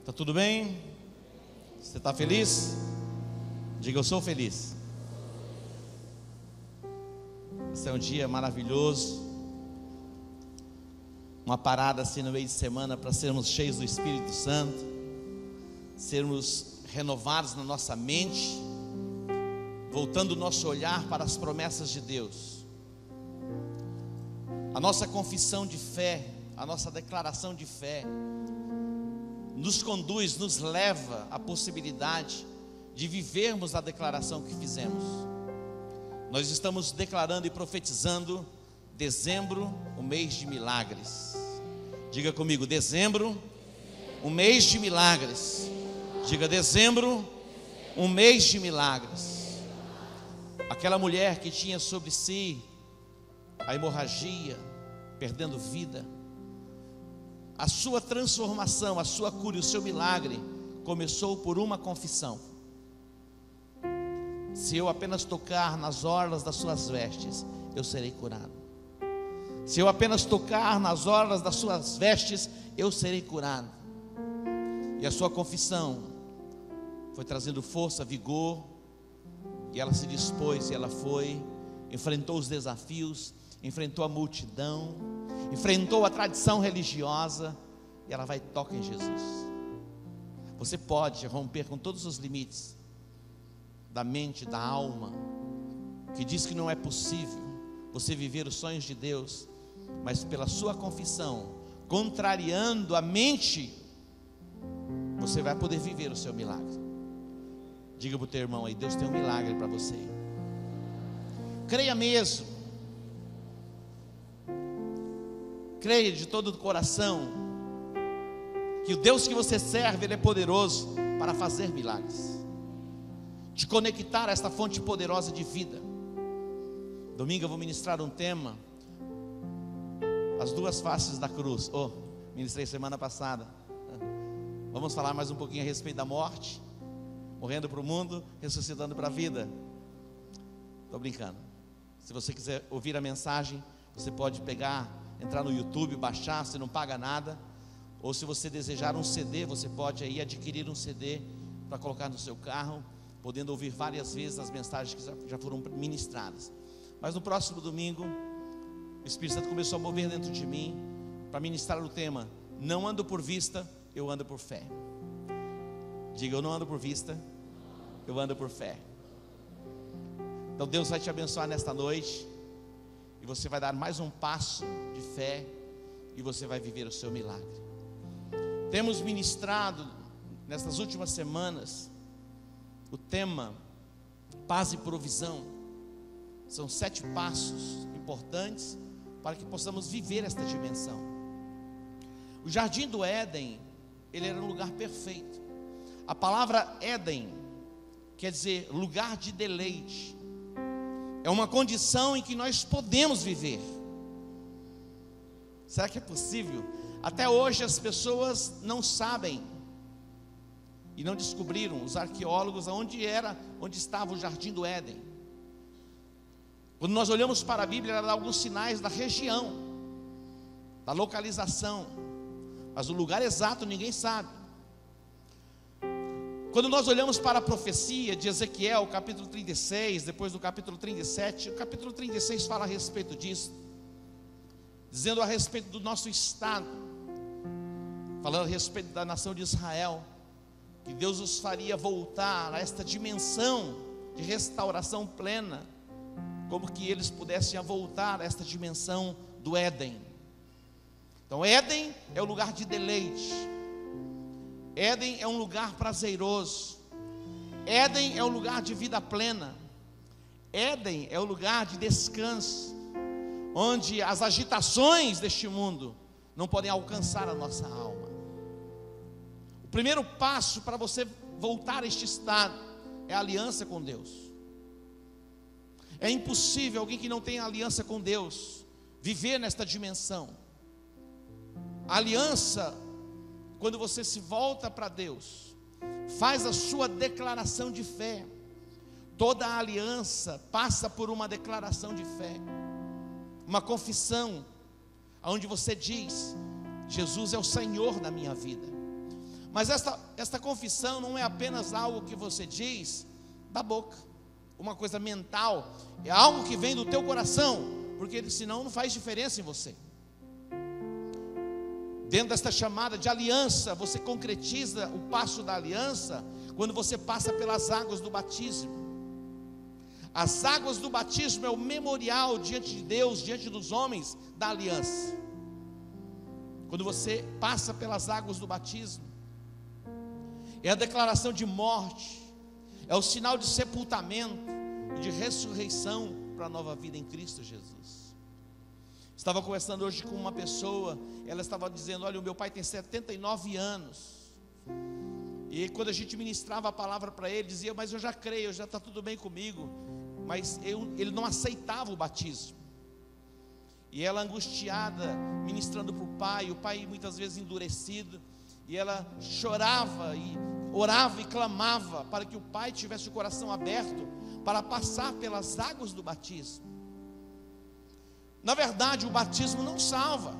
Tá tudo bem? Você está feliz? Diga, eu sou feliz. Esse é um dia maravilhoso. Uma parada assim no meio de semana para sermos cheios do Espírito Santo, sermos renovados na nossa mente, voltando o nosso olhar para as promessas de Deus. A nossa confissão de fé, a nossa declaração de fé nos conduz, nos leva à possibilidade de vivermos a declaração que fizemos. Nós estamos declarando e profetizando dezembro, o mês de milagres. Diga comigo, dezembro, um mês de milagres. Diga, dezembro, um mês de milagres. Aquela mulher que tinha sobre si a hemorragia, perdendo vida, a sua transformação, a sua cura e o seu milagre começou por uma confissão: se eu apenas tocar nas orlas das suas vestes, eu serei curado. Se eu apenas tocar nas orlas das suas vestes, eu serei curado. E a sua confissão foi trazendo força, vigor, e ela se dispôs, e ela foi, enfrentou os desafios, enfrentou a multidão, enfrentou a tradição religiosa, e ela vai e toca em Jesus. Você pode romper com todos os limites da mente, da alma, que diz que não é possível você viver os sonhos de Deus, mas pela sua confissão, contrariando a mente, você vai poder viver o seu milagre. Diga para o teu irmão aí, Deus tem um milagre para você. Creia mesmo, creia de todo o coração que o Deus que você serve, Ele é poderoso para fazer milagres, te conectar a esta fonte poderosa de vida. Domingo eu vou ministrar um tema: as duas faces da cruz. Ministrei semana passada. Vamos falar mais um pouquinho a respeito da morte, morrendo para o mundo, ressuscitando para a vida. Estou brincando. Se você quiser ouvir a mensagem, você pode entrar no YouTube, baixar, você não paga nada. Ou se você desejar um CD, você pode aí adquirir um CD para colocar no seu carro, podendo ouvir várias vezes as mensagens que já foram ministradas. Mas no próximo domingo, o Espírito Santo começou a mover dentro de mim para ministrar o tema: não ando por vista, eu ando por fé. Diga, eu não ando por vista, eu ando por fé. Então Deus vai te abençoar nesta noite, e você vai dar mais um passo de fé, e você vai viver o seu milagre. Temos ministrado nestas últimas semanas o tema paz e provisão. São 7 passos importantes para que possamos viver esta dimensão. O jardim do Éden, ele era um lugar perfeito. A palavra Éden quer dizer lugar de deleite. É uma condição em que nós podemos viver. Será que é possível? Até hoje as pessoas não sabem e não descobriram, os arqueólogos, onde estava o jardim do Éden. Quando nós olhamos para a Bíblia, ela dá alguns sinais da região, da localização, mas o lugar exato ninguém sabe. Quando nós olhamos para a profecia de Ezequiel, capítulo 36, depois do capítulo 37, o capítulo 36 fala a respeito disso, dizendo a respeito do nosso estado, falando a respeito da nação de Israel, que Deus os faria voltar a esta dimensão de restauração plena, como que eles pudessem voltar a esta dimensão do Éden. Então Éden é o lugar de deleite, Éden é um lugar prazeroso, Éden é um lugar de vida plena, Éden é o lugar de descanso, onde as agitações deste mundo não podem alcançar a nossa alma. O primeiro passo para você voltar a este estado é a aliança com Deus. É impossível alguém que não tenha aliança com Deus viver nesta dimensão. A aliança, quando você se volta para Deus, faz a sua declaração de fé. Toda a aliança passa por uma declaração de fé, uma confissão, onde você diz: Jesus é o Senhor da minha vida. Mas esta confissão não é apenas algo que você diz da boca, uma coisa mental, é algo que vem do teu coração, porque senão não faz diferença em você. Dentro desta chamada de aliança, você concretiza o passo da aliança quando você passa pelas águas do batismo. As águas do batismo é o memorial diante de Deus, diante dos homens, da aliança. Quando você passa pelas águas do batismo, é a declaração de morte, é o sinal de sepultamento e de ressurreição para a nova vida em Cristo Jesus. Estava conversando hoje com uma pessoa, ela estava dizendo: olha, o meu pai tem 79 anos, e quando a gente ministrava a palavra para ele, dizia: mas eu já creio, já está tudo bem comigo, mas ele não aceitava o batismo. E ela angustiada, ministrando para o pai muitas vezes endurecido, e ela chorava e orava e clamava para que o pai tivesse o coração aberto para passar pelas águas do batismo. Na verdade, o batismo não salva,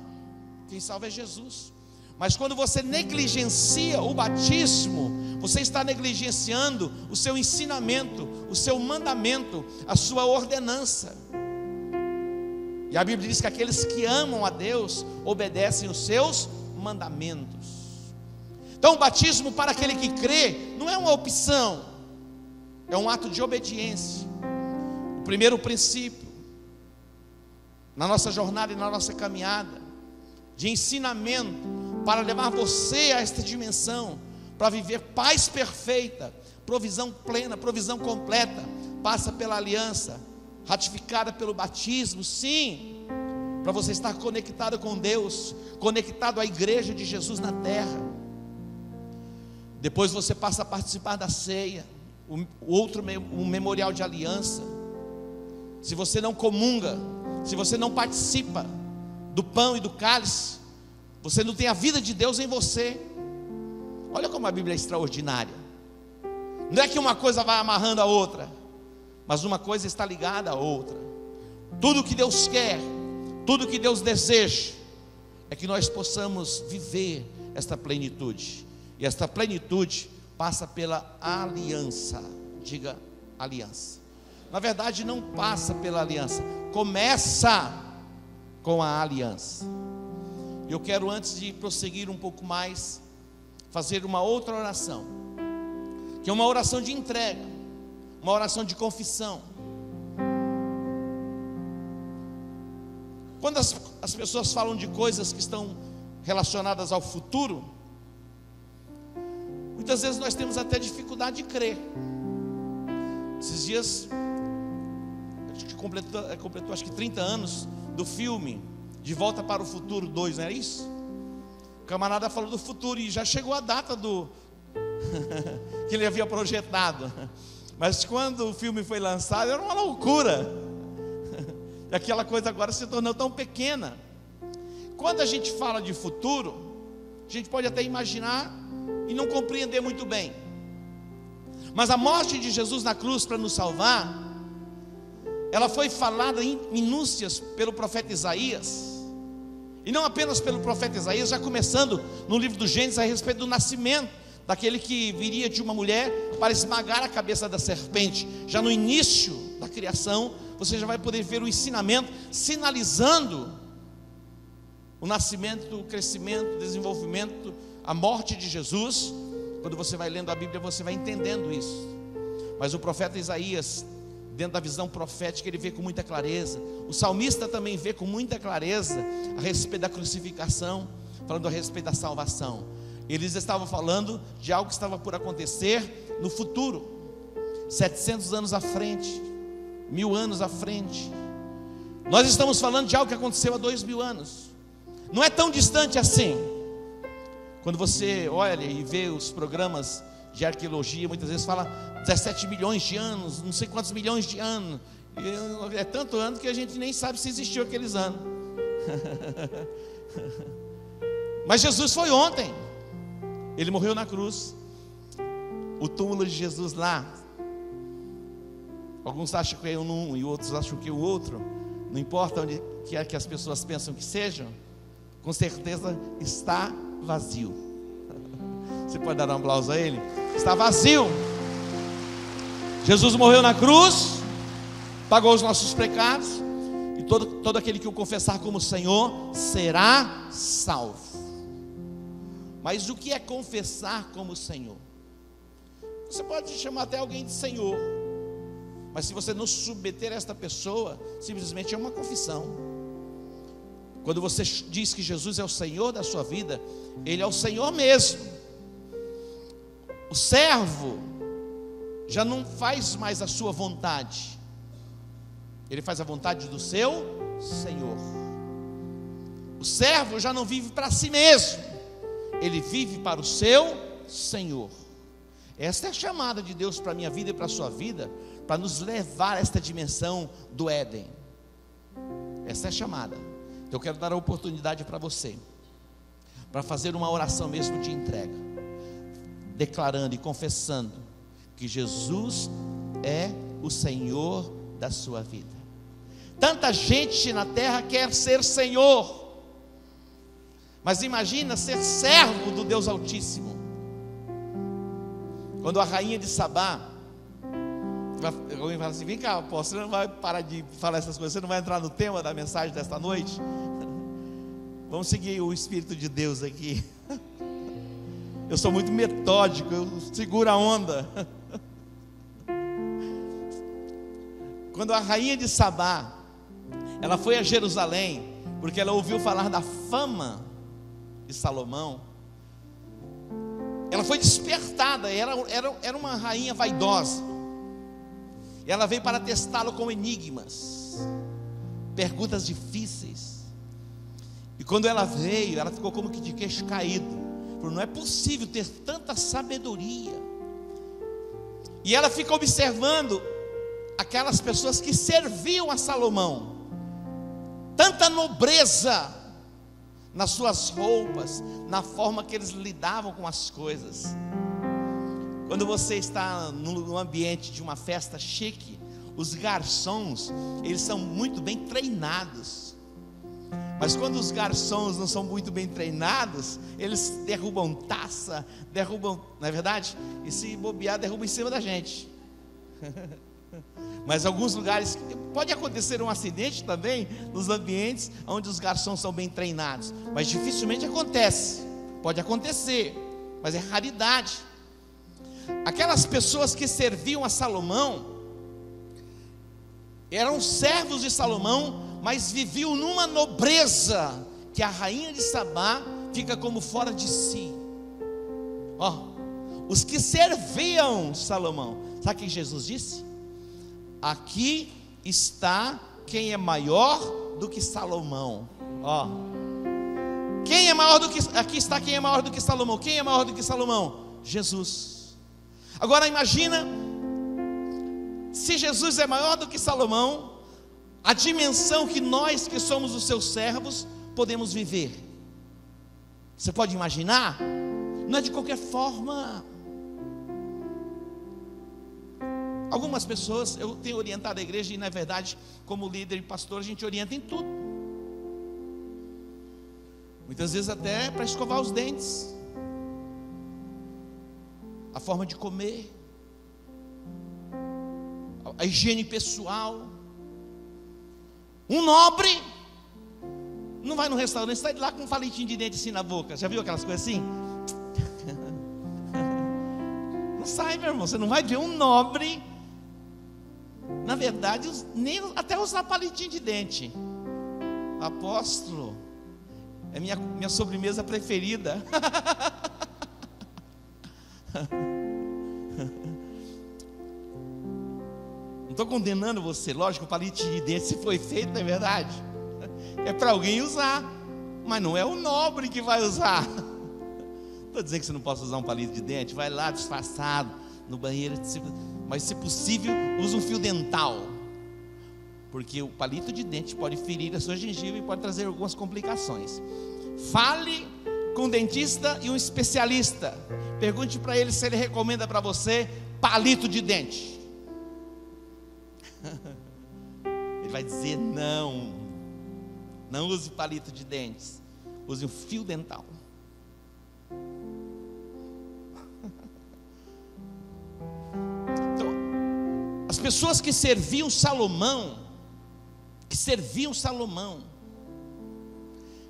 quem salva é Jesus. Mas quando você negligencia o batismo, você está negligenciando o seu ensinamento, o seu mandamento, a sua ordenança. E a Bíblia diz que aqueles que amam a Deus obedecem os seus mandamentos. Então o batismo para aquele que crê não é uma opção, é um ato de obediência. O primeiro princípio na nossa jornada e na nossa caminhada de ensinamento para levar você a esta dimensão, para viver paz perfeita, provisão plena, provisão completa, passa pela aliança ratificada pelo batismo. Sim, para você estar conectado com Deus, conectado à igreja de Jesus na terra. Depois você passa a participar da ceia, um memorial de aliança. Se você não comunga, se você não participa do pão e do cálice, você não tem a vida de Deus em você. Olha como a Bíblia é extraordinária. Não é que uma coisa vai amarrando a outra, mas uma coisa está ligada à outra. Tudo que Deus quer, tudo que Deus deseja, é que nós possamos viver esta plenitude. E esta plenitude passa pela aliança. Diga aliança. Na verdade não passa pela aliança, começa com a aliança. Eu quero, antes de prosseguir um pouco mais, fazer uma outra oração, que é uma oração de entrega, uma oração de confissão. Quando as pessoas falam de coisas que estão relacionadas ao futuro, muitas vezes nós temos até dificuldade de crer. Esses dias, acho que completou acho que 30 anos do filme De Volta para o Futuro 2, não é isso? O camarada falou do futuro e já chegou a data que ele havia projetado. Mas quando o filme foi lançado, era uma loucura. E aquela coisa agora se tornou tão pequena. Quando a gente fala de futuro, a gente pode até imaginar e não compreender muito bem. Mas a morte de Jesus na cruz para nos salvar, ela foi falada em minúcias pelo profeta Isaías. E não apenas pelo profeta Isaías, já começando no livro do Gênesis, a respeito do nascimento daquele que viria de uma mulher para esmagar a cabeça da serpente. Já no início da criação, você já vai poder ver o ensinamento sinalizando o nascimento, o crescimento, o desenvolvimento, a morte de Jesus. Quando você vai lendo a Bíblia, você vai entendendo isso. Mas o profeta Isaías, dentro da visão profética, ele vê com muita clareza. O salmista também vê com muita clareza a respeito da crucificação, falando a respeito da salvação. Eles estavam falando de algo que estava por acontecer no futuro, 700 anos à frente, 1000 anos à frente. Nós estamos falando de algo que aconteceu há 2000 anos. Não é tão distante assim. Quando você olha e vê os programas de arqueologia, muitas vezes fala 17 milhões de anos, não sei quantos milhões de anos. E é tanto ano que a gente nem sabe se existiu aqueles anos. Mas Jesus foi ontem. Ele morreu na cruz. O túmulo de Jesus lá, alguns acham que é um e outros acham que é o outro. Não importa onde que é que as pessoas pensam que sejam, com certeza está vazio. Você pode dar um aplauso a Ele? Está vazio. Jesus morreu na cruz, pagou os nossos pecados, e todo aquele que o confessar como Senhor será salvo. Mas o que é confessar como Senhor? Você pode chamar até alguém de Senhor, mas se você não submeter a esta pessoa, simplesmente é uma confissão. Quando você diz que Jesus é o Senhor da sua vida, Ele é o Senhor mesmo. O servo já não faz mais a sua vontade, ele faz a vontade do seu Senhor. O servo já não vive para si mesmo, ele vive para o seu Senhor. Esta é a chamada de Deus para a minha vida e para a sua vida, para nos levar a esta dimensão do Éden. Essa é a chamada. Então eu quero dar a oportunidade para você, para fazer uma oração mesmo de entrega, declarando e confessando que Jesus é o Senhor da sua vida. Tanta gente na terra quer ser Senhor, mas imagina ser servo do Deus Altíssimo. Quando a rainha de Sabá, alguém fala assim: vem cá, apóstolo, você não vai parar de falar essas coisas, você não vai entrar no tema da mensagem desta noite? Vamos seguir o Espírito de Deus aqui. Eu sou muito metódico, eu seguro a onda. Quando a rainha de Sabá, ela foi a Jerusalém, porque ela ouviu falar da fama de Salomão, ela foi despertada. Era uma rainha vaidosa, e ela veio para testá-lo com enigmas, perguntas difíceis. E quando ela veio, ela ficou como que de queixo caído, porque não é possível ter tanta sabedoria. E ela fica observando aquelas pessoas que serviam a Salomão, tanta nobreza nas suas roupas, na forma que eles lidavam com as coisas. Quando você está no ambiente de uma festa chique, os garçons, eles são muito bem treinados. Mas quando os garçons não são muito bem treinados, eles derrubam taça, não é verdade? E se bobear, derrubam em cima da gente. Mas em alguns lugares pode acontecer um acidente também, nos ambientes onde os garçons são bem treinados, mas dificilmente acontece. Pode acontecer, mas é raridade. Aquelas pessoas que serviam a Salomão eram servos de Salomão, mas viviam numa nobreza que a rainha de Sabá fica como fora de si. Os que serviam Salomão, sabe o que Jesus disse? Aqui está quem é maior do que Salomão. Quem é maior do que, aqui está quem é maior do que Salomão. Quem é maior do que Salomão? Jesus. Agora imagina, se Jesus é maior do que Salomão, a dimensão que nós que somos os seus servos podemos viver. Você pode imaginar? Não é de qualquer forma. Algumas pessoas, eu tenho orientado a igreja, e na verdade, como líder e pastor, a gente orienta em tudo. Muitas vezes até para escovar os dentes, a forma de comer, a higiene pessoal. Um nobre não vai no restaurante, sai de lá com um palitinho de dente assim na boca. Já viu aquelas coisas assim? Não sai, meu irmão. Você não vai ver um nobre, na verdade, nem até usar palitinho de dente. Apóstolo, é minha sobremesa preferida. Não estou condenando você, lógico, o palito de dente, se foi feito, não é verdade? É para alguém usar, mas não é o nobre que vai usar. Estou dizendo que você não possa usar um palito de dente, vai lá disfarçado, no banheiro, mas se possível, use um fio dental, porque o palito de dente pode ferir a sua gengiva e pode trazer algumas complicações. Fale com um dentista e um especialista, pergunte para ele se ele recomenda para você palito de dente. Ele vai dizer não use palito de dentes, use um fio dental. pessoas que serviam Salomão,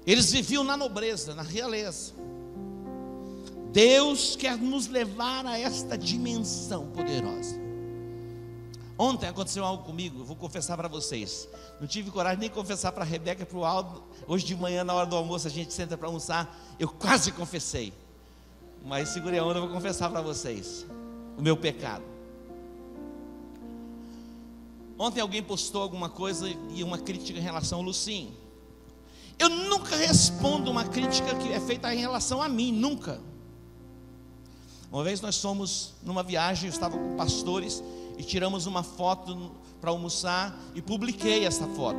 eles viviam na nobreza, na realeza. Deus quer nos levar a esta dimensão poderosa. Ontem aconteceu algo comigo, eu vou confessar para vocês. Não tive coragem nem de confessar para a Rebeca e para o Aldo. Hoje de manhã, na hora do almoço, a gente senta para almoçar. Eu quase confessei, mas segurei a onda, eu vou confessar para vocês o meu pecado. Ontem alguém postou alguma coisa e uma crítica em relação ao Lucinho. Eu nunca respondo uma crítica que é feita em relação a mim, nunca. Uma vez nós fomos numa viagem, eu estava com pastores e tiramos uma foto para almoçar e publiquei essa foto.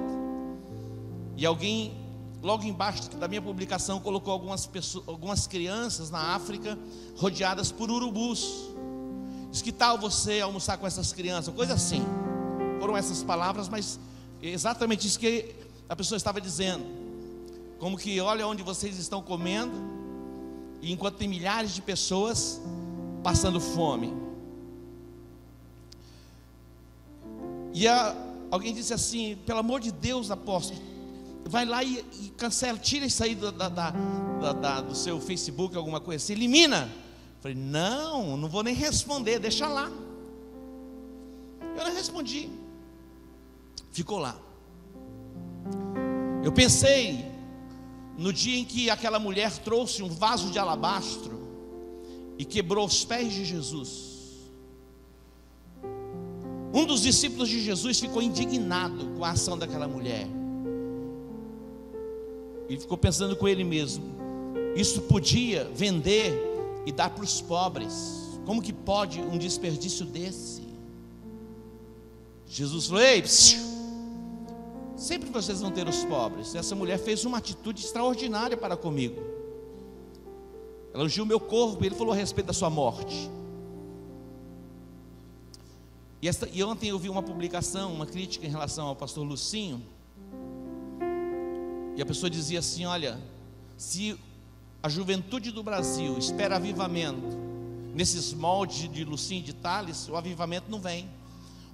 E alguém, logo embaixo da minha publicação, colocou algumas crianças na África rodeadas por urubus. Diz: que tal você almoçar com essas crianças? Coisa assim. Foram essas palavras, mas exatamente isso que a pessoa estava dizendo. Como que olha onde vocês estão comendo, e enquanto tem milhares de pessoas passando fome. E alguém disse assim: pelo amor de Deus, apóstolo, vai lá e cancela, tira isso aí do seu Facebook, alguma coisa assim, elimina. Eu falei: não vou nem responder, deixa lá. Eu não respondi, ficou lá. Eu pensei no dia em que aquela mulher trouxe um vaso de alabastro e quebrou os pés de Jesus. Um dos discípulos de Jesus ficou indignado com a ação daquela mulher. Ele ficou pensando com ele mesmo: isso podia vender e dar para os pobres. Como que pode um desperdício desse? Jesus falou: ei, sempre vocês vão ter os pobres. Essa mulher fez uma atitude extraordinária para comigo. Ela ungiu o meu corpo. Ele falou a respeito da sua morte. E ontem eu vi uma publicação, uma crítica em relação ao pastor Lucinho. E a pessoa dizia assim: olha, se a juventude do Brasil espera avivamento nesses moldes de Lucinho e de Tales, o avivamento não vem.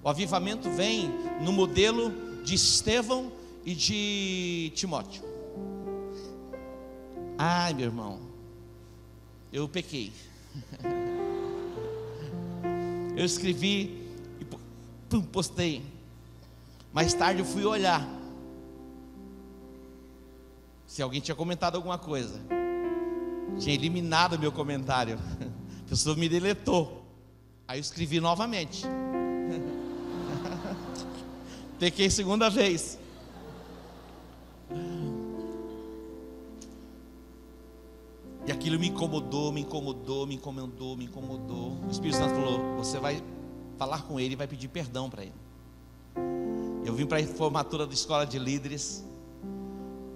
O avivamento vem no modelo de Estevão e de Timóteo. Ai, meu irmão, eu pequei. Eu escrevi e postei. Mais tarde eu fui olhar se alguém tinha comentado alguma coisa. Tinha eliminado meu comentário. A pessoa me deletou. Aí eu escrevi novamente. Pequei segunda vez. E aquilo me incomodou. O Espírito Santo falou: você vai falar com ele e vai pedir perdão para ele. Eu vim para a formatura da escola de líderes,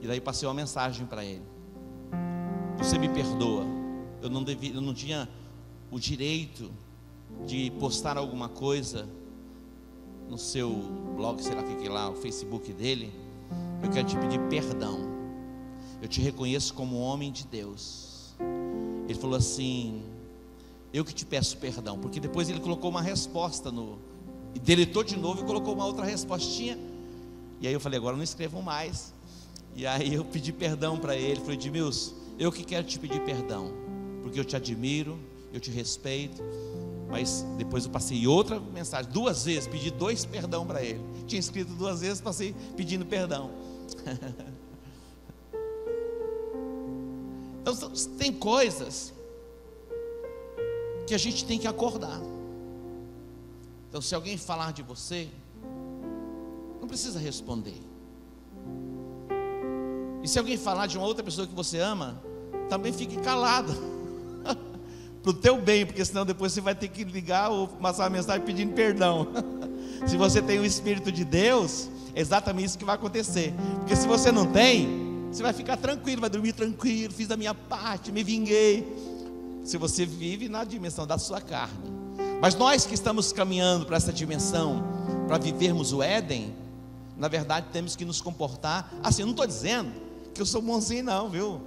e daí passei uma mensagem para ele: você me perdoa, eu não tinha o direito de postar alguma coisa no seu blog, sei lá o que lá, o Facebook dele. Eu quero te pedir perdão, eu te reconheço como homem de Deus. Ele falou assim: eu que te peço perdão. Porque depois ele colocou uma resposta e deletou de novo e colocou uma outra respostinha. E aí eu falei: agora não escrevam mais. E aí eu pedi perdão para ele. Falei: Edmilson, eu que quero te pedir perdão, porque eu te admiro, eu te respeito. Mas depois eu passei outra mensagem, 2 vezes, pedi 2 perdão para ele. Tinha escrito 2 vezes, passei pedindo perdão. Então tem coisas que a gente tem que acordar. Então se alguém falar de você, não precisa responder. E se alguém falar de uma outra pessoa que você ama, também fique calado. Para o teu bem, porque senão depois você vai ter que ligar ou passar uma mensagem pedindo perdão. Se você tem o Espírito de Deus, é exatamente isso que vai acontecer. Porque se você não tem, você vai ficar tranquilo, vai dormir tranquilo, fiz a minha parte, me vinguei. Se você vive na dimensão da sua carne. Mas nós que estamos caminhando para essa dimensão, para vivermos o Éden, na verdade temos que nos comportar assim. Eu não estou dizendo que eu sou bonzinho não, viu?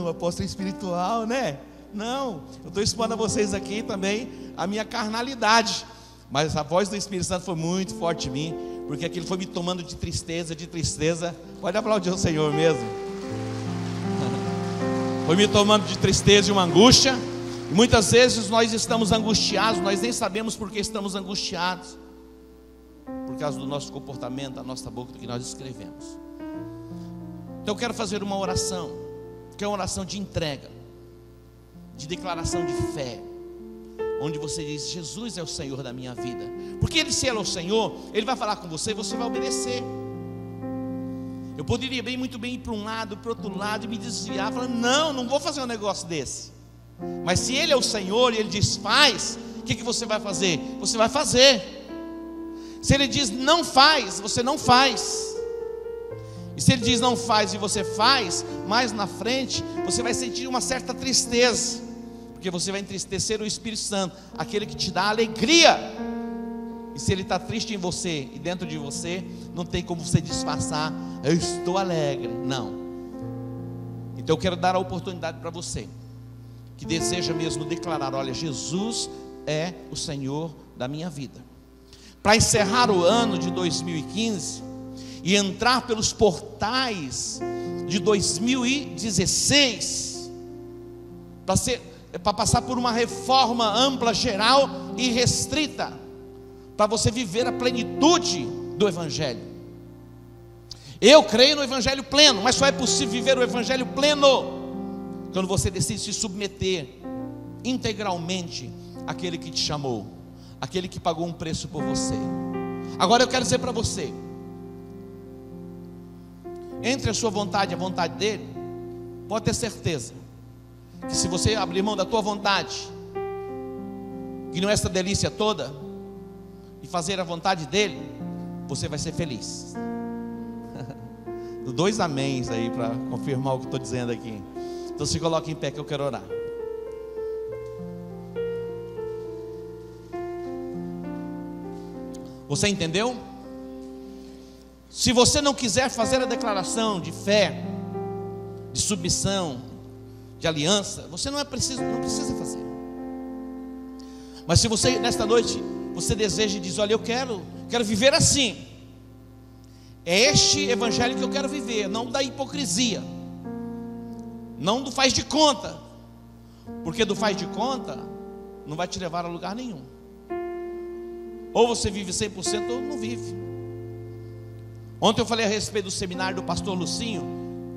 O apóstolo espiritual, né? Não, eu estou expondo a vocês aqui também a minha carnalidade. Mas a voz do Espírito Santo foi muito forte em mim, porque aquilo foi me tomando de tristeza. Pode aplaudir o Senhor mesmo. Foi me tomando de tristeza e uma angústia. E muitas vezes nós estamos angustiados, nós nem sabemos por que estamos angustiados, por causa do nosso comportamento, da nossa boca, do que nós escrevemos. Então eu quero fazer uma oração, que é uma oração de entrega, de declaração de fé, onde você diz: Jesus é o Senhor da minha vida. Porque Ele, se Ele é o Senhor, Ele vai falar com você e você vai obedecer. Eu poderia muito bem ir para um lado, para o outro lado e me desviar, falando: não vou fazer um negócio desse. Mas se Ele é o Senhor e Ele diz faz, o que você vai fazer? Você vai fazer. Se Ele diz não faz, você não faz. E se Ele diz não faz e você faz, mais na frente você vai sentir uma certa tristeza, porque você vai entristecer o Espírito Santo, aquele que te dá alegria. E se Ele está triste em você e dentro de você, não tem como você disfarçar: eu estou alegre. Não. Então eu quero dar a oportunidade para você que deseja mesmo declarar: olha, Jesus é o Senhor da minha vida. Para encerrar o ano de 2015 e entrar pelos portais de 2016, para passar por uma reforma ampla, geral e restrita, para você viver a plenitude do Evangelho. Eu creio no Evangelho pleno, mas só é possível viver o Evangelho pleno quando você decide se submeter integralmente àquele que te chamou, aquele que pagou um preço por você. Agora eu quero dizer para você, entre a sua vontade e a vontade dele, pode ter certeza que se você abrir mão da tua vontade, que não é essa delícia toda, e fazer a vontade dele, você vai ser feliz. 2 améns aí para confirmar o que estou dizendo aqui. Então se coloque em pé que eu quero orar. Você entendeu? Se você não quiser fazer a declaração de fé, de submissão, de aliança, você não precisa fazer. Mas se você nesta noite você deseja e diz: olha, eu quero viver assim, é este evangelho que eu quero viver, não da hipocrisia, não do faz de conta, porque do faz de conta não vai te levar a lugar nenhum. Ou você vive 100% ou não vive. Ontem eu falei a respeito do seminário do pastor Lucinho.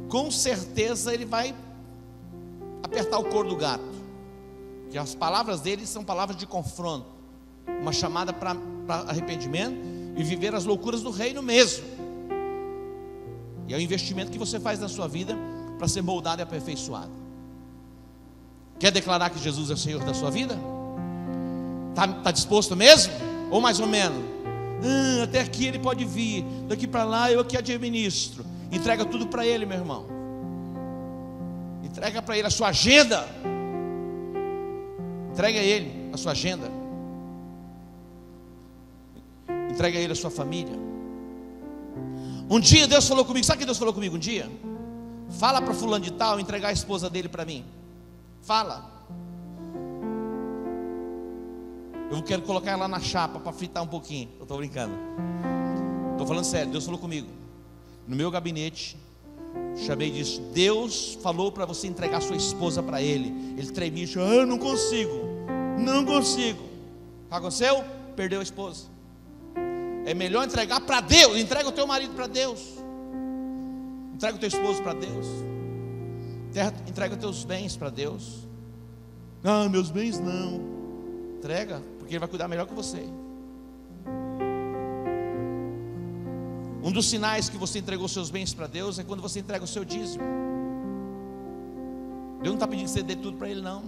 Com certeza ele vai apertar o couro do gato, que as palavras dele são palavras de confronto, uma chamada para arrependimento e viver as loucuras do reino mesmo. E é o investimento que você faz na sua vida para ser moldado e aperfeiçoado. Quer declarar que Jesus é o Senhor da sua vida? Está disposto mesmo? Ou mais ou menos? Até aqui ele pode vir, daqui para lá eu aqui administro. Entrega tudo para ele, meu irmão. Entrega para ele a sua agenda. Entrega a ele a sua agenda. Entrega a ele a sua família. Um dia Deus falou comigo, sabe o que Deus falou comigo um dia? Fala para fulano de tal entregar a esposa dele para mim. Fala. Eu quero colocar ela na chapa para fritar um pouquinho. Eu estou brincando. Estou falando sério, Deus falou comigo. No meu gabinete, chamei e disse: Deus falou para você entregar sua esposa para ele. Ele tremia e disse: eu não consigo. Não consigo. O que aconteceu? Perdeu a esposa. É melhor entregar para Deus. Entrega o teu marido para Deus. Entrega o teu esposo para Deus. Entrega os teus bens para Deus. Ah, meus bens não. Entrega, porque Ele vai cuidar melhor que você. Um dos sinais que você entregou seus bens para Deus é quando você entrega o seu dízimo. Deus não está pedindo que você dê tudo para Ele, não.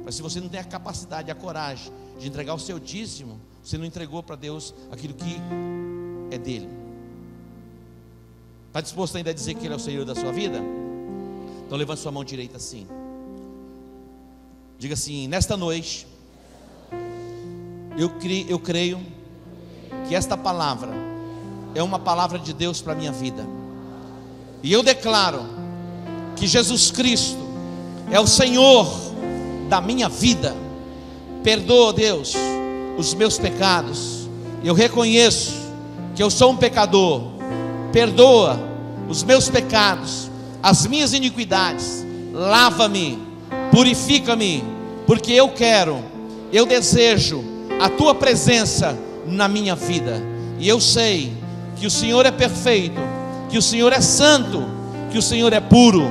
Mas se você não tem a capacidade, a coragem de entregar o seu dízimo, você não entregou para Deus aquilo que é dele. Está disposto ainda a dizer que Ele é o Senhor da sua vida? Então levante sua mão direita assim. Diga assim: nesta noite eu creio que esta palavra é uma palavra de Deus para a minha vida. E eu declaro que Jesus Cristo é o Senhor da minha vida. Perdoa, Deus, os meus pecados, eu reconheço que eu sou um pecador. Perdoa os meus pecados, as minhas iniquidades, lava-me, purifica-me, porque eu desejo a tua presença na minha vida, e eu sei que o Senhor é perfeito, que o Senhor é santo, que o Senhor é puro.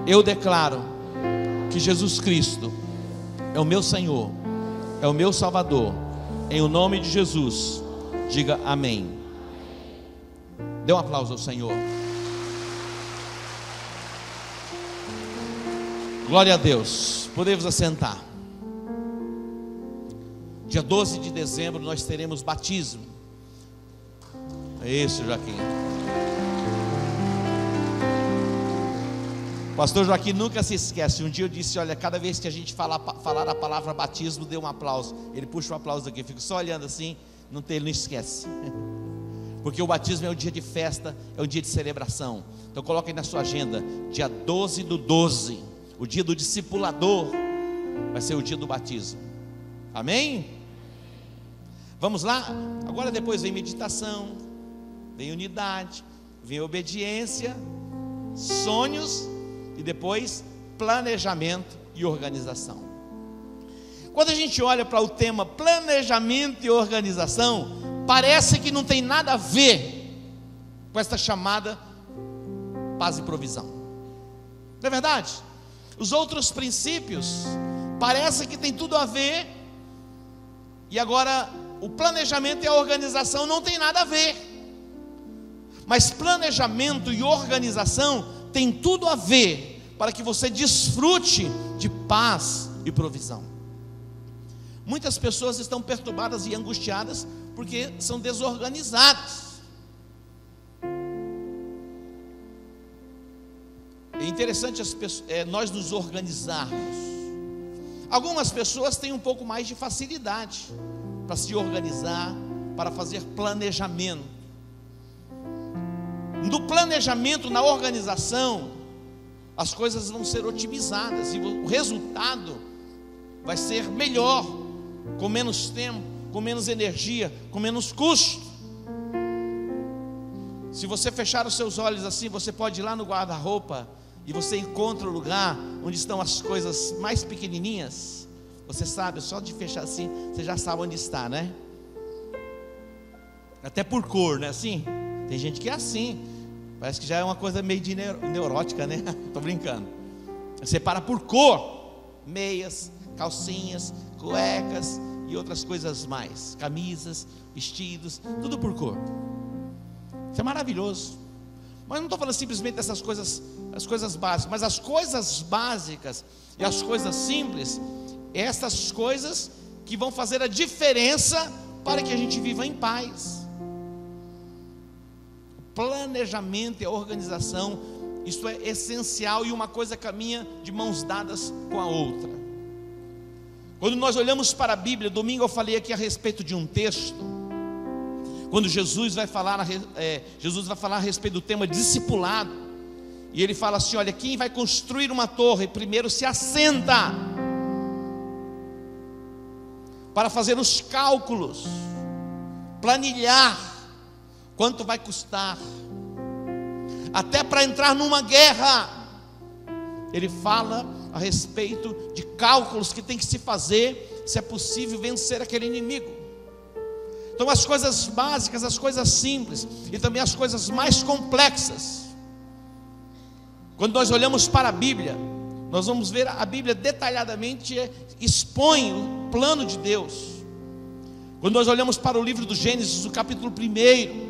Eu declaro que Jesus Cristo é o meu Senhor, é o meu Salvador. Em o nome de Jesus, diga amém. Dê um aplauso ao Senhor. Glória a Deus. Podemos assentar. Dia 12 de dezembro nós teremos batismo. É isso, Joaquim. Pastor Joaquim nunca se esquece. Um dia eu disse: olha, cada vez que a gente falar a palavra batismo, dê um aplauso. Ele puxa um aplauso aqui, eu fico só olhando assim. Ele não esquece. Porque o batismo é um dia de festa, é um dia de celebração. Então coloque aí na sua agenda, dia 12/12, o dia do discipulador, vai ser o dia do batismo. Amém? Vamos lá? Agora depois vem meditação, vem unidade, vem obediência, sonhos e depois planejamento e organização. Quando a gente olha para o tema planejamento e organização, parece que não tem nada a ver com esta chamada paz e provisão. Não é verdade? Os outros princípios parece que tem tudo a ver, e agora o planejamento e a organização não tem nada a ver. Mas planejamento e organização tem tudo a ver para que você desfrute de paz e provisão. Muitas pessoas estão perturbadas e angustiadas porque são desorganizadas. É interessante nós nos organizarmos. Algumas pessoas têm um pouco mais de facilidade para se organizar, para fazer planejamento. No planejamento, na organização, as coisas vão ser otimizadas e o resultado vai ser melhor, com menos tempo, com menos energia, com menos custo. Se você fechar os seus olhos assim, você pode ir lá no guarda-roupa e você encontra o lugar onde estão as coisas mais pequenininhas. Você sabe, só de fechar assim, você já sabe onde está, né? Até por cor, né? Assim, tem gente que é assim. Parece que já é uma coisa meio de neurótica, né? Tô brincando. Separa por cor: meias, calcinhas, cuecas e outras coisas mais, camisas, vestidos, tudo por cor. Isso é maravilhoso. Mas não estou falando simplesmente dessas coisas, as coisas básicas, mas as coisas básicas e as coisas simples, essas coisas que vão fazer a diferença para que a gente viva em paz. O planejamento e a organização, isso é essencial, e uma coisa caminha de mãos dadas com a outra. Quando nós olhamos para a Bíblia, domingo eu falei aqui a respeito de um texto, quando Jesus vai falar a respeito do tema discipulado, e ele fala assim: olha, quem vai construir uma torre, primeiro se assenta para fazer os cálculos, planilhar quanto vai custar, até para entrar numa guerra. Ele fala a respeito de cálculos que tem que se fazer, se é possível vencer aquele inimigo. Então as coisas básicas, as coisas simples e também as coisas mais complexas. Quando nós olhamos para a Bíblia, nós vamos ver a Bíblia detalhadamente expõe o plano de Deus. Quando nós olhamos para o livro do Gênesis, o capítulo 1,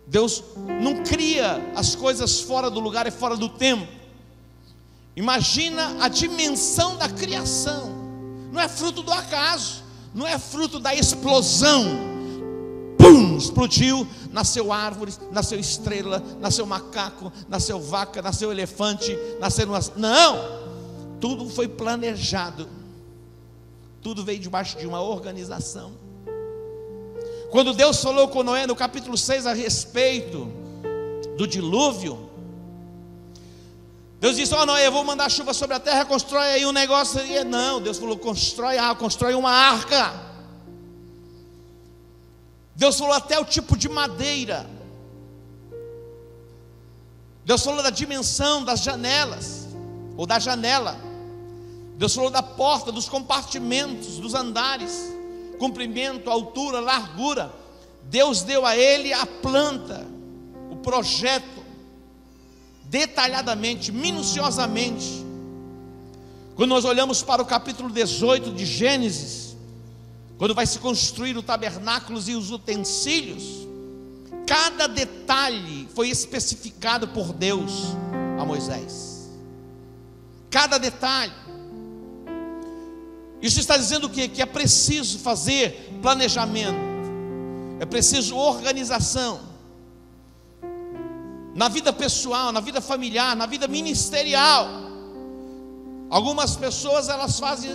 Deus não cria as coisas fora do lugar e fora do tempo. Imagina a dimensão da criação. Não é fruto do acaso, não é fruto da explosão. Pum, explodiu, nasceu árvores, nasceu estrela, nasceu macaco, nasceu vaca, nasceu elefante, nasceram as... Não, tudo foi planejado. Tudo veio debaixo de uma organização. Quando Deus falou com Noé no capítulo 6 a respeito do dilúvio, Deus disse: ó, Noé, eu vou mandar chuva sobre a terra, constrói aí um negócio. E não, Deus falou: constrói uma arca. Deus falou até o tipo de madeira. Deus falou da dimensão das janelas, ou da janela. Deus falou da porta, dos compartimentos, dos andares, comprimento, altura, largura. Deus deu a ele a planta, o projeto, detalhadamente, minuciosamente. Quando nós olhamos para o capítulo 18 de Gênesis, quando vai se construir o tabernáculo e os utensílios, cada detalhe foi especificado por Deus a Moisés. Cada detalhe. Isso está dizendo o quê? Que é preciso fazer planejamento, é preciso organização, na vida pessoal, na vida familiar, na vida ministerial. Algumas pessoas, elas fazem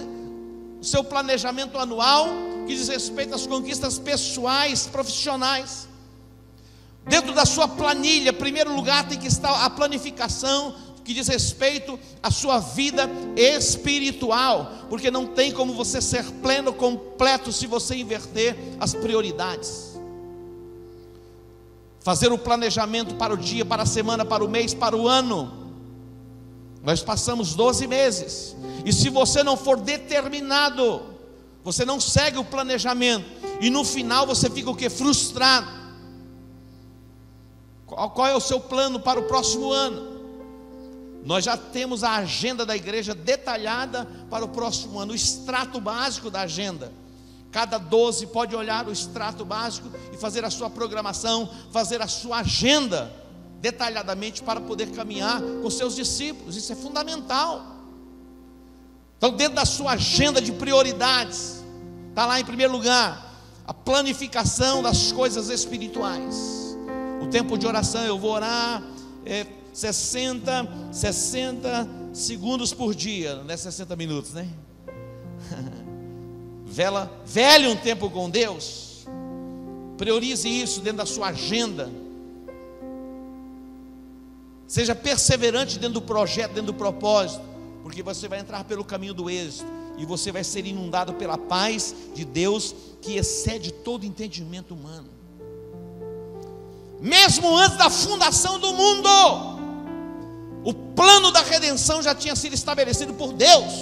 o seu planejamento anual, que diz respeito às conquistas pessoais, profissionais. Dentro da sua planilha, em primeiro lugar, tem que estar a planificação que diz respeito à sua vida espiritual, porque não tem como você ser pleno, completo, se você inverter as prioridades. Fazer o planejamento para o dia, para a semana, para o mês, para o ano. Nós passamos 12 meses, e se você não for determinado, você não segue o planejamento, e no final você fica o quê? Frustrado. Qual é o seu plano para o próximo ano? Nós já temos a agenda da igreja detalhada para o próximo ano, o extrato básico da agenda. Cada 12 pode olhar o extrato básico e fazer a sua programação, fazer a sua agenda detalhadamente para poder caminhar com seus discípulos. Isso é fundamental. Então, dentro da sua agenda de prioridades, está lá em primeiro lugar a planificação das coisas espirituais. O tempo de oração, eu vou orar 60 segundos por dia, não é 60 minutos, né? Velhe um tempo com Deus. Priorize isso dentro da sua agenda. Seja perseverante dentro do projeto, dentro do propósito, porque você vai entrar pelo caminho do êxito, e você vai ser inundado pela paz de Deus, que excede todo entendimento humano. Mesmo antes da fundação do mundo, o plano da redenção já tinha sido estabelecido por Deus,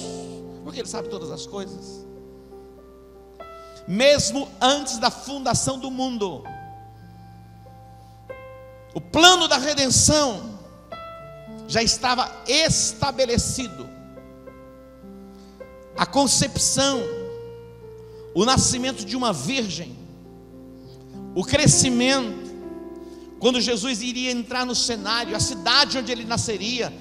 porque Ele sabe todas as coisas. Mesmo antes da fundação do mundo, o plano da redenção já estava estabelecido. A concepção, o nascimento de uma virgem, o crescimento, quando Jesus iria entrar no cenário, a cidade onde ele nasceria,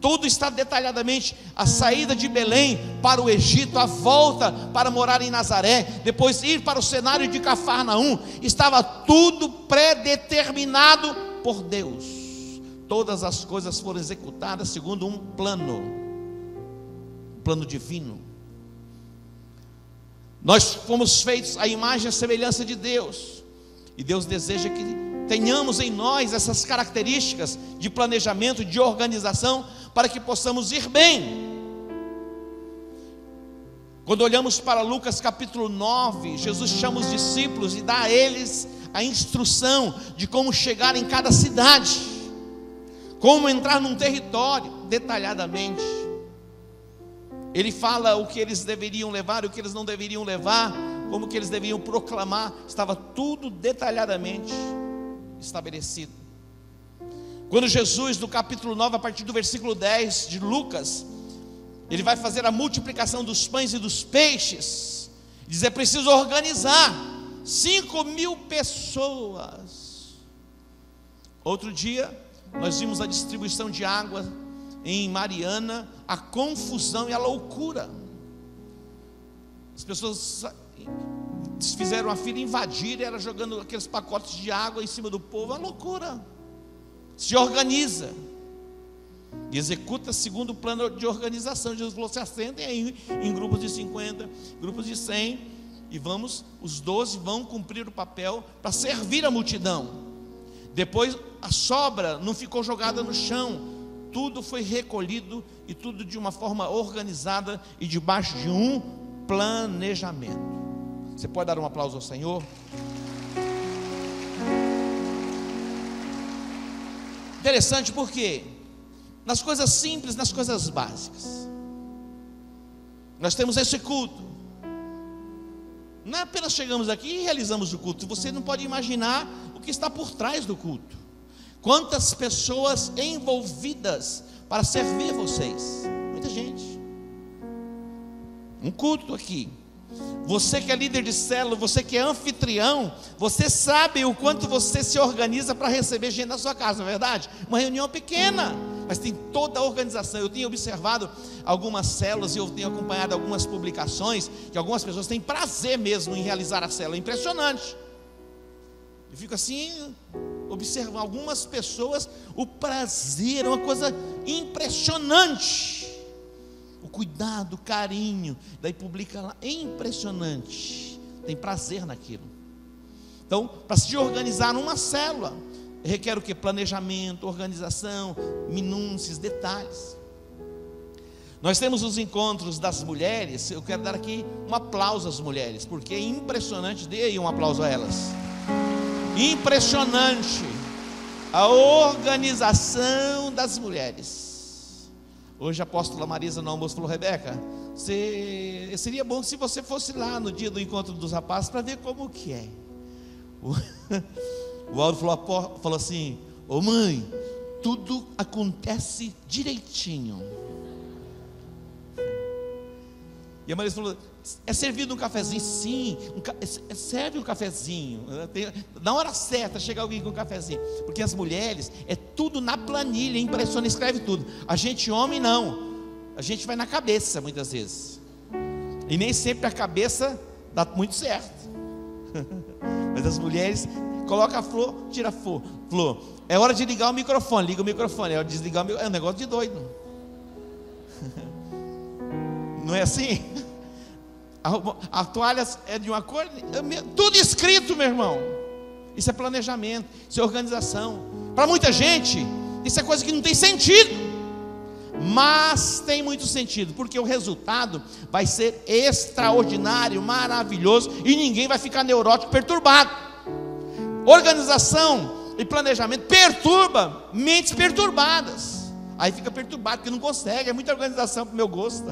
tudo está detalhadamente. A saída de Belém para o Egito, a volta para morar em Nazaré, depois ir para o cenário de Cafarnaum, estava tudo predeterminado por Deus. Todas as coisas foram executadas segundo um plano divino. Nós fomos feitos à imagem e semelhança de Deus, e Deus deseja que tenhamos em nós essas características de planejamento, de organização, para que possamos ir bem. Quando olhamos para Lucas capítulo 9, Jesus chama os discípulos e dá a eles a instrução de como chegar em cada cidade, como entrar num território, detalhadamente. Ele fala o que eles deveriam levar e o que eles não deveriam levar, como que eles deveriam proclamar. Estava tudo detalhadamente estabelecido. Quando Jesus, no capítulo 9, a partir do versículo 10 de Lucas, ele vai fazer a multiplicação dos pães e dos peixes, diz: é preciso organizar 5.000 pessoas. Outro dia nós vimos a distribuição de água em Mariana, a confusão e a loucura. As pessoas fizeram a fila, invadiram, era jogando aqueles pacotes de água em cima do povo. É uma loucura. Se organiza e executa segundo o plano de organização. Jesus falou: se assentem aí em grupos de 50, grupos de 100, e os 12 vão cumprir o papel para servir a multidão. Depois a sobra não ficou jogada no chão, tudo foi recolhido e tudo de uma forma organizada e debaixo de um planejamento. Você pode dar um aplauso ao Senhor? Interessante porque nas coisas simples, nas coisas básicas, nós temos esse culto. Não é apenas chegamos aqui e realizamos o culto. Você não pode imaginar o que está por trás do culto. Quantas pessoas envolvidas para servir vocês. Muita gente. Um culto aqui. Você que é líder de célula, você que é anfitrião, você sabe o quanto você se organiza para receber gente na sua casa, não é verdade? Uma reunião pequena, mas tem toda a organização. Eu tenho observado algumas células e eu tenho acompanhado algumas publicações que algumas pessoas têm prazer mesmo em realizar a célula. É impressionante. Eu fico assim, observando algumas pessoas, o prazer é uma coisa impressionante. O cuidado, o carinho, daí publica lá, é impressionante. Tem prazer naquilo. Então, para se organizar numa célula, requer o que? Planejamento, organização, minúcias, detalhes. Nós temos os encontros das mulheres. Eu quero dar aqui um aplauso às mulheres, porque é impressionante. Dê aí um aplauso a elas. Impressionante a organização das mulheres. Hoje a apóstola Marisa no almoço falou: Rebeca, seria bom se você fosse lá no dia do encontro dos rapazes para ver como que é. O Aldo falou assim: ô mãe, tudo acontece direitinho. E a Marisa falou: é servido um cafezinho? Sim, serve um cafezinho. Na hora certa chega alguém com um cafezinho. Porque as mulheres, é tudo na planilha, impressiona, escreve tudo. A gente homem não, a gente vai na cabeça muitas vezes. E nem sempre a cabeça dá muito certo. Mas as mulheres, coloca a flor, tira a flor. É hora de ligar o microfone, liga o microfone. É hora de desligar o microfone, é um negócio de doido. Não é assim? A toalha é de uma cor, tudo escrito, meu irmão. Isso é planejamento, isso é organização. Para muita gente, isso é coisa que não tem sentido, mas tem muito sentido, porque o resultado vai ser extraordinário, maravilhoso, e ninguém vai ficar neurótico, perturbado. Organização e planejamento perturba mentes perturbadas. Aí fica perturbado, porque não consegue, é muita organização para o meu gosto.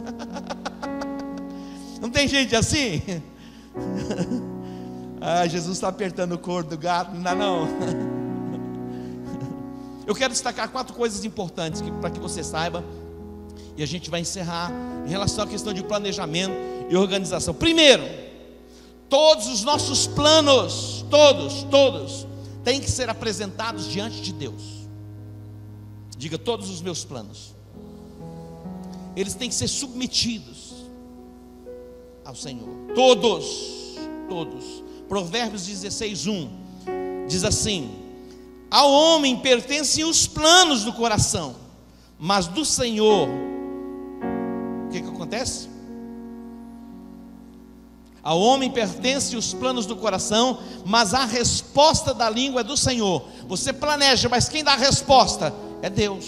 Não tem gente assim? Ah, Jesus está apertando o couro do gato, não dá não. Eu quero destacar 4 coisas importantes para que você saiba, e a gente vai encerrar em relação à questão de planejamento e organização. Primeiro, todos os nossos planos, todos, têm que ser apresentados diante de Deus. Diga: todos os meus planos, eles têm que ser submetidos ao Senhor. Todos. Provérbios 16:1 diz assim: ao homem pertencem os planos do coração, mas do Senhor, o que acontece? Ao homem pertencem os planos do coração, mas a resposta da língua é do Senhor. Você planeja, mas quem dá a resposta é Deus.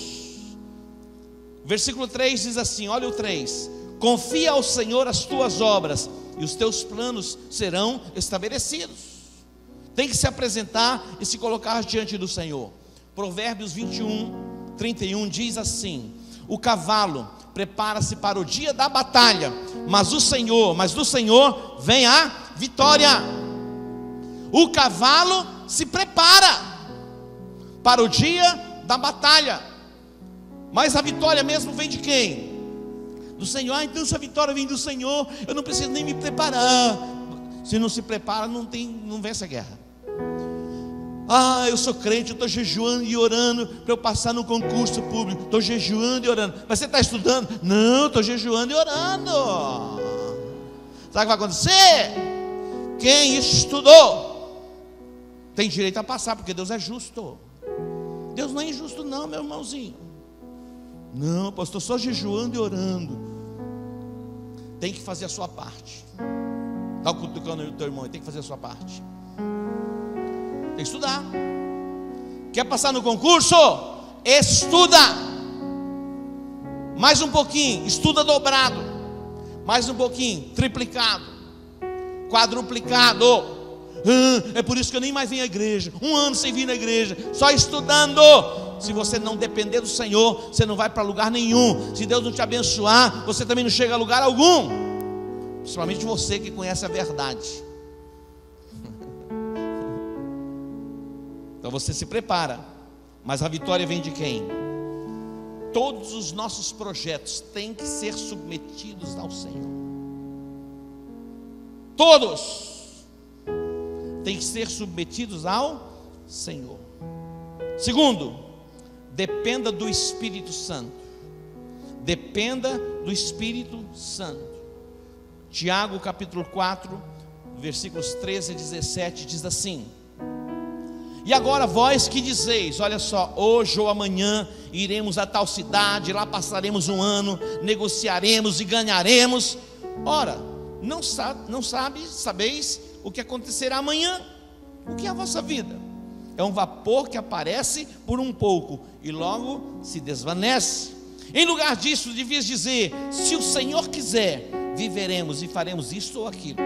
Versículo 3 diz assim, olha o 3: confia ao Senhor as tuas obras, e os teus planos serão estabelecidos. Tem que se apresentar e se colocar diante do Senhor. Provérbios 21:31 diz assim: o cavalo prepara-se para o dia da batalha, mas do Senhor vem a vitória. O cavalo se prepara para o dia da batalha, mas a vitória mesmo vem de quem? Do Senhor. Então se a vitória vem do Senhor, eu não preciso nem me preparar. Se não se prepara, não vence a guerra. Eu sou crente, eu estou jejuando e orando para eu passar no concurso público. Estou jejuando e orando. Mas você está estudando? Não, estou jejuando e orando. Sabe o que vai acontecer? Quem estudou tem direito a passar, porque Deus é justo. Deus não é injusto não, meu irmãozinho. Não, pastor, só jejuando e orando. Tem que fazer a sua parte. Está cutucando o teu irmão, tem que fazer a sua parte. Tem que estudar. Quer passar no concurso? Estuda. Mais um pouquinho, estuda dobrado. Mais um pouquinho, triplicado, quadruplicado. É por isso que eu nem mais venho à igreja. 1 ano sem vir na igreja, só estudando. Se você não depender do Senhor, você não vai para lugar nenhum. Se Deus não te abençoar, você também não chega a lugar algum. Principalmente você que conhece a verdade. Então você se prepara. Mas a vitória vem de quem? Todos os nossos projetos têm que ser submetidos ao Senhor. Todos têm que ser submetidos ao Senhor. Segundo, dependa do Espírito Santo. Dependa do Espírito Santo. Tiago capítulo 4, versículos 13 a 17 diz assim: e agora vós que dizeis, olha só, hoje ou amanhã iremos a tal cidade, lá passaremos 1 ano, negociaremos e ganharemos. Ora, sabeis o que acontecerá amanhã? O que é a vossa vida? É um vapor que aparece por um pouco e logo se desvanece. Em lugar disso, devias dizer: se o Senhor quiser, viveremos e faremos isto ou aquilo.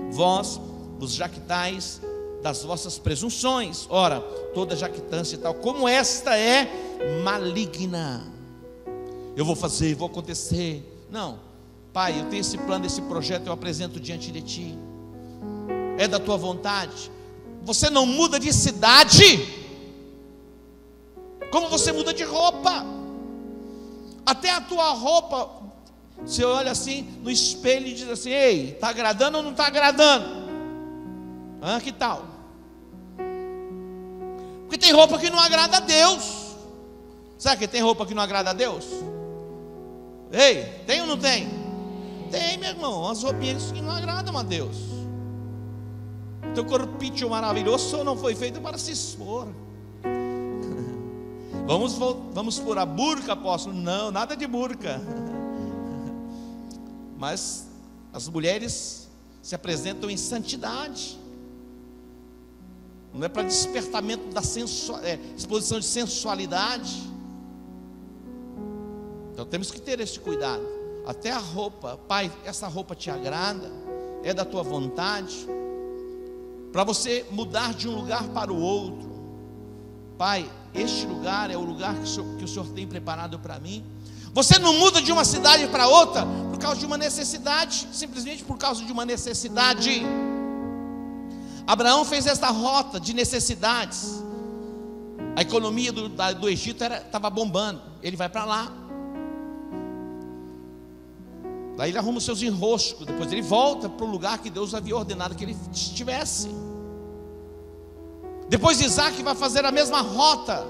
Vós vos jactais das vossas presunções. Ora, toda jactância tal como esta é maligna. Eu vou fazer, vou acontecer. Não, Pai, eu tenho esse plano, esse projeto, eu apresento diante de Ti. É da Tua vontade. Você não muda de cidade como você muda de roupa. Até a tua roupa, você olha assim no espelho e diz assim: ei, está agradando ou não está agradando? Que tal? Porque tem roupa que não agrada a Deus. Sabe que tem roupa que não agrada a Deus? Ei, tem ou não tem? Tem, meu irmão, as roupinhas que não agradam a Deus. Teu corpinho maravilhoso não foi feito para se expor. Vamos pôr a burca, apóstolo? Não, nada de burca. Mas as mulheres se apresentam em santidade. Não é para despertamento da exposição de sensualidade. Então temos que ter esse cuidado. Até a roupa, Pai, essa roupa te agrada? É da tua vontade? Para você mudar de um lugar para o outro, Pai, este lugar é o lugar que o Senhor tem preparado para mim. Você não muda de uma cidade para outra por causa de uma necessidade, simplesmente por causa de uma necessidade. Abraão fez esta rota de necessidades. A economia do Egito estava bombando. Ele vai para lá. Daí ele arruma os seus enroscos. Depois ele volta para o lugar que Deus havia ordenado que ele estivesse. Depois Isaac vai fazer a mesma rota.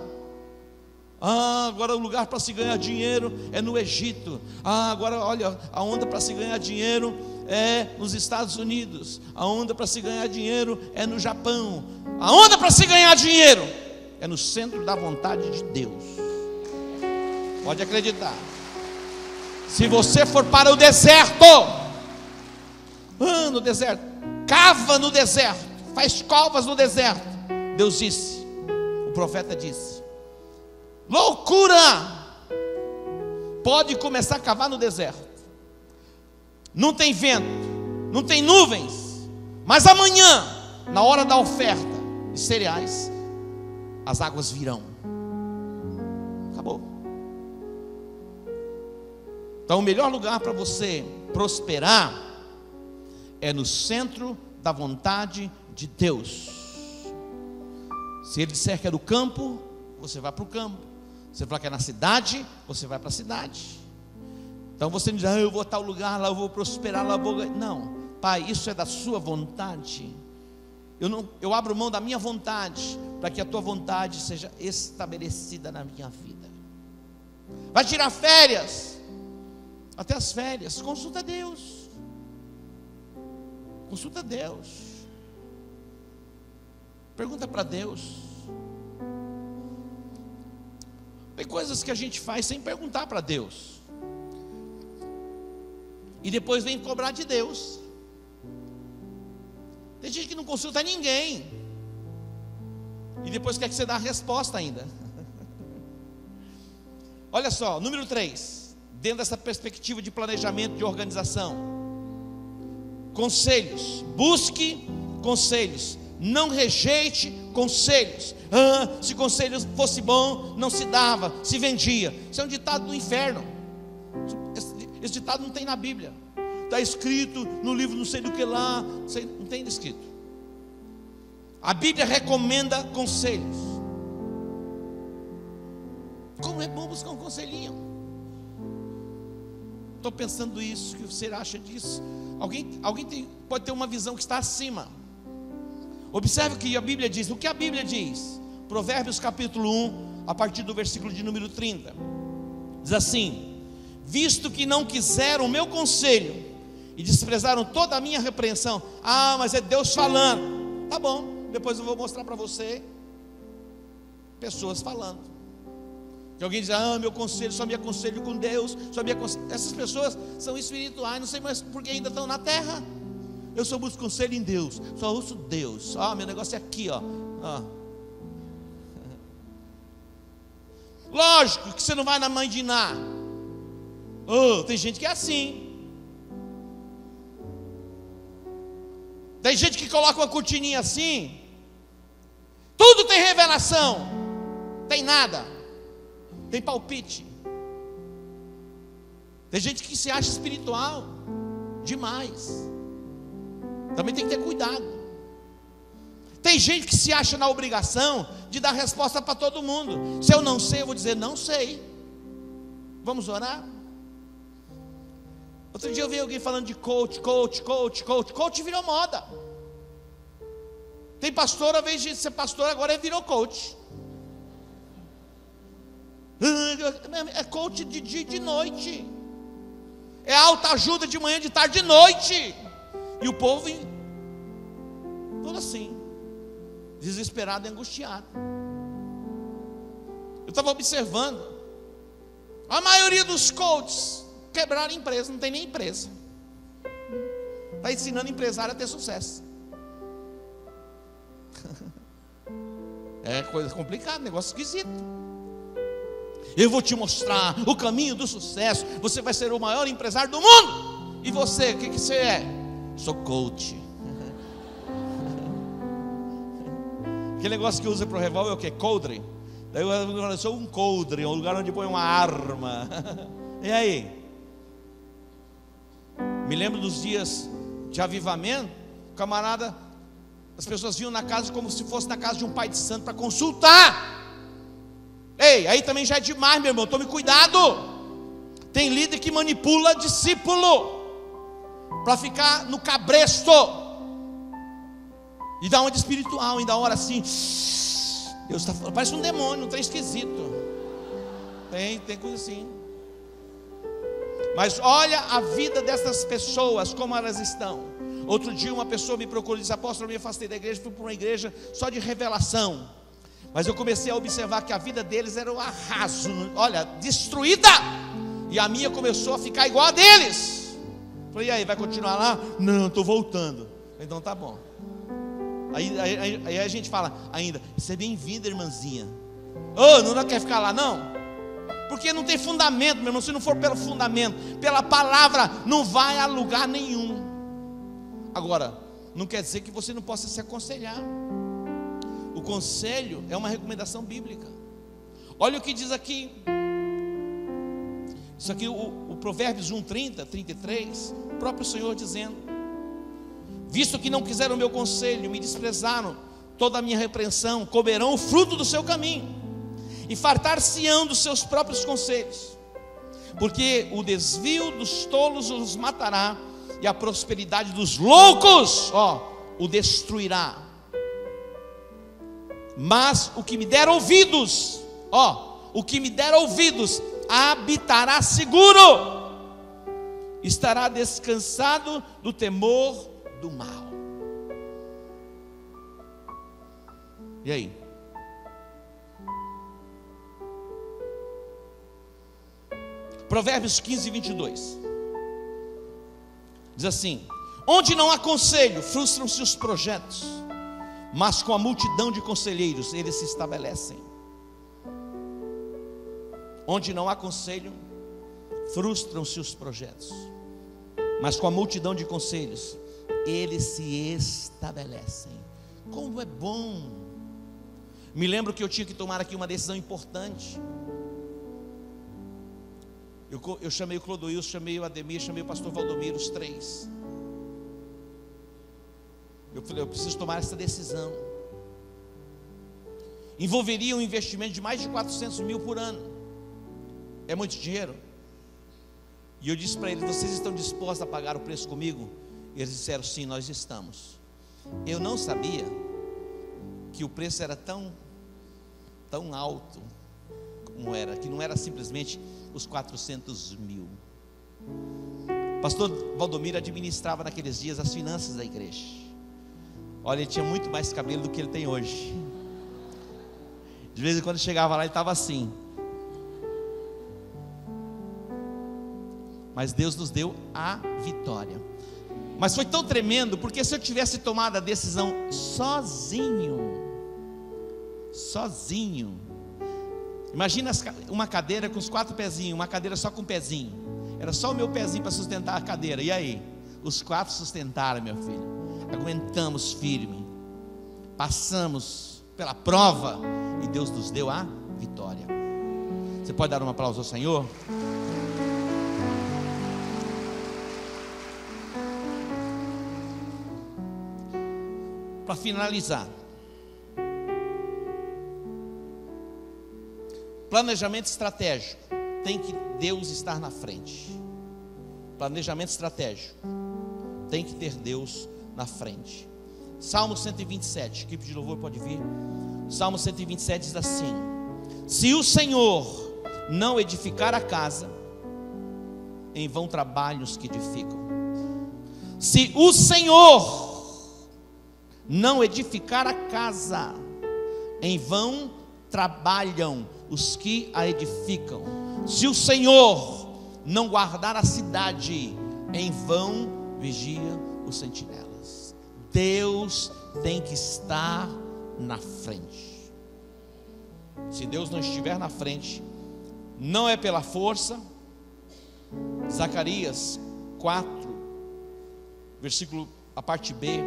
Agora o lugar para se ganhar dinheiro é no Egito. Agora olha, a onda para se ganhar dinheiro é nos Estados Unidos. A onda para se ganhar dinheiro é no Japão. A onda para se ganhar dinheiro é no centro da vontade de Deus. Pode acreditar. Se você for para o deserto, no deserto, cava no deserto, faz covas no deserto. Deus disse, o profeta disse: loucura! Pode começar a cavar no deserto. Não tem vento, não tem nuvens, mas amanhã, na hora da oferta de cereais, as águas virão. Acabou. Então o melhor lugar para você prosperar é no centro da vontade de Deus. Se Ele disser que é do campo, você vai para o campo. Se Ele falar que é na cidade, você vai para a cidade. Então você não diz: eu vou a tal lugar, lá eu vou prosperar, lá eu vou... Não, Pai, isso é da sua vontade. Eu abro mão da minha vontade para que a tua vontade seja estabelecida na minha vida. Vai tirar férias? Até as férias, consulta Deus. Consulta Deus. Pergunta para Deus. Tem coisas que a gente faz sem perguntar para Deus, e depois vem cobrar de Deus. Tem gente que não consulta ninguém, e depois quer que você dê a resposta ainda. Olha só, número 3. dentro dessa perspectiva de planejamento, de organização. Conselhos, busque conselhos, não rejeite conselhos. Se conselhos fosse bom, não se dava, se vendia. Isso é um ditado do inferno. Esse ditado não tem na Bíblia. Está escrito no livro não sei do que lá, não tem escrito. A Bíblia recomenda conselhos. Como é bom buscar um conselhinho. Estou pensando isso, o que você acha disso? Alguém pode ter uma visão que está acima. Observe o que a Bíblia diz. O que a Bíblia diz? Provérbios capítulo 1, a partir do versículo de número 30. Diz assim: visto que não quiseram o meu conselho e desprezaram toda a minha repreensão. Mas é Deus falando. Tá bom, depois eu vou mostrar para você pessoas falando. Que alguém diz: meu conselho, só me aconselho com Deus, só me aconselho. Essas pessoas são espirituais, não sei mais porque ainda estão na terra. Eu só busco conselho em Deus, só ouço Deus. Meu negócio é aqui, ó. Lógico que você não vai na mãe de Iná. Tem gente que é assim. Tem gente que coloca uma cortininha assim. Tudo tem revelação. Tem nada. Tem palpite. Tem gente que se acha espiritual demais. Também tem que ter cuidado. Tem gente que se acha na obrigação de dar resposta para todo mundo. Se eu não sei, eu vou dizer não sei. Vamos orar? Outro dia eu vi alguém falando de coach virou moda. Tem pastor, ao invés de ser pastor, agora ele virou coach. É coach de dia e de noite. É autoajuda de manhã, de tarde, de noite. E o povo tudo assim, desesperado e angustiado. Eu estava observando, a maioria dos coaches quebraram a empresa, não tem nem empresa. Está ensinando empresário a ter sucesso. É coisa complicada, negócio esquisito. Eu vou te mostrar o caminho do sucesso. Você vai ser o maior empresário do mundo. E você, o que você é? Sou coach. Aquele negócio que usa para o revólver é o que? Coldre. Daí eu sou um coldre, um lugar onde põe uma arma. E aí? Me lembro dos dias de avivamento. Camarada, as pessoas vinham na casa como se fosse na casa de um pai de santo para consultar. Ei, aí também já é demais, meu irmão, tome cuidado. Tem líder que manipula discípulo para ficar no cabresto e dá uma de espiritual, ainda ora assim. Deus está falando, parece um demônio, um trem esquisito. Tem coisa assim. Mas olha a vida dessas pessoas, como elas estão. Outro dia uma pessoa me procurou e disse: apóstolo, eu me afastei da igreja, fui para uma igreja só de revelação. Mas eu comecei a observar que a vida deles era um arraso, olha, destruída. E a minha começou a ficar igual a deles. Falei: e aí, vai continuar lá? Não, estou voltando. Então tá bom. Aí a gente fala ainda: você é bem-vinda, irmãzinha. Não quer ficar lá não? Porque não tem fundamento, meu irmão. Se não for pelo fundamento, pela palavra, não vai a lugar nenhum. Agora, não quer dizer que você não possa se aconselhar. O conselho é uma recomendação bíblica. Olha o que diz aqui. Isso aqui, o Provérbios 1, 30, 33, o próprio Senhor dizendo: visto que não quiseram o meu conselho, me desprezaram toda a minha repreensão, comerão o fruto do seu caminho e fartar-se-ão dos seus próprios conselhos, porque o desvio dos tolos os matará, e a prosperidade dos loucos, o destruirá. Mas o que me der ouvidos, habitará seguro, estará descansado do temor do mal. E aí? Provérbios 15, 22 diz assim: onde não há conselho, frustram-se os projetos, mas com a multidão de conselheiros eles se estabelecem. Onde não há conselho, frustram-se os projetos, mas com a multidão de conselhos, eles se estabelecem. Como é bom! Me lembro que eu tinha que tomar aqui uma decisão importante. Eu chamei o Clodoilson, chamei o Ademir, chamei o pastor Valdomiro, os três. Eu falei, eu preciso tomar essa decisão. Envolveria um investimento de mais de 400 mil por ano. É muito dinheiro? E eu disse para eles, vocês estão dispostos a pagar o preço comigo? E eles disseram, sim, nós estamos. Eu não sabia que o preço era tão alto como era, que não era simplesmente os 400 mil. O pastor Valdomiro administrava naqueles dias as finanças da igreja. Olha, ele tinha muito mais cabelo do que ele tem hoje. De vez em quando chegava lá, ele estava assim. Mas Deus nos deu a vitória. Mas foi tão tremendo, porque se eu tivesse tomado a decisão sozinho, imagina uma cadeira com os 4 pezinhos, uma cadeira só com um pezinho, era só o meu pezinho para sustentar a cadeira, e aí? Os 4 sustentaram, meu filho, aguentamos firme, passamos pela prova, e Deus nos deu a vitória. Você pode dar um aplauso ao Senhor? Para finalizar, planejamento estratégico, tem que Deus estar na frente. Planejamento estratégico, tem que ter Deus na frente. Salmo 127, equipe de louvor pode vir. Salmo 127 diz assim: se o Senhor não edificar a casa, em vão trabalham os que edificam. Se o Senhor não edificar a casa, em vão trabalham os que a edificam. Se o Senhor não guardar a cidade, em vão vigia os sentinelas. Deus tem que estar na frente. Se Deus não estiver na frente, não é pela força. Zacarias 4, versículo, a parte B,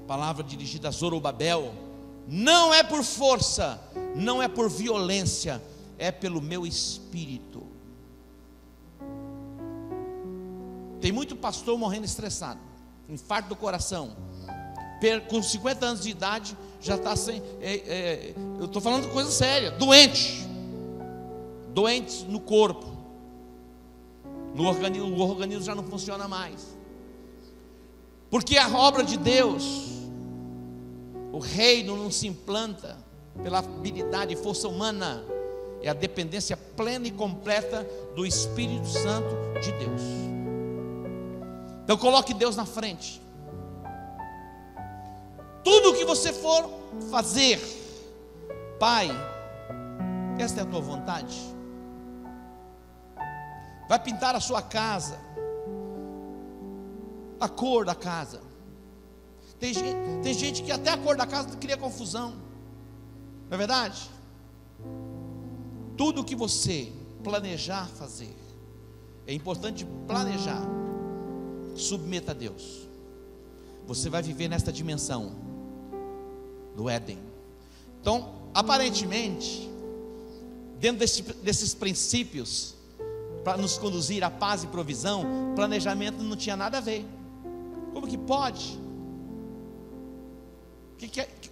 palavra dirigida a Zorobabel: não é por força, não é por violência, é pelo meu espírito. Tem muito pastor morrendo estressado, infarto do coração, com 50 anos de idade, já está sem, eu estou falando de coisa séria, doentes no corpo, o organismo já não funciona mais, porque a obra de Deus, o reino não se implanta pela habilidade e força humana, é a dependência plena e completa do Espírito Santo de Deus. Então coloque Deus na frente. Tudo o que você for fazer, Pai, esta é a tua vontade. Vai pintar a sua casa, a cor da casa. Tem gente que até a cor da casa cria confusão, não é verdade? Tudo que você planejar fazer, é importante planejar. Submeta a Deus. Você vai viver nesta dimensão do Éden. Então, aparentemente, dentro desses princípios, para nos conduzir à paz e provisão, planejamento não tinha nada a ver. Como que pode?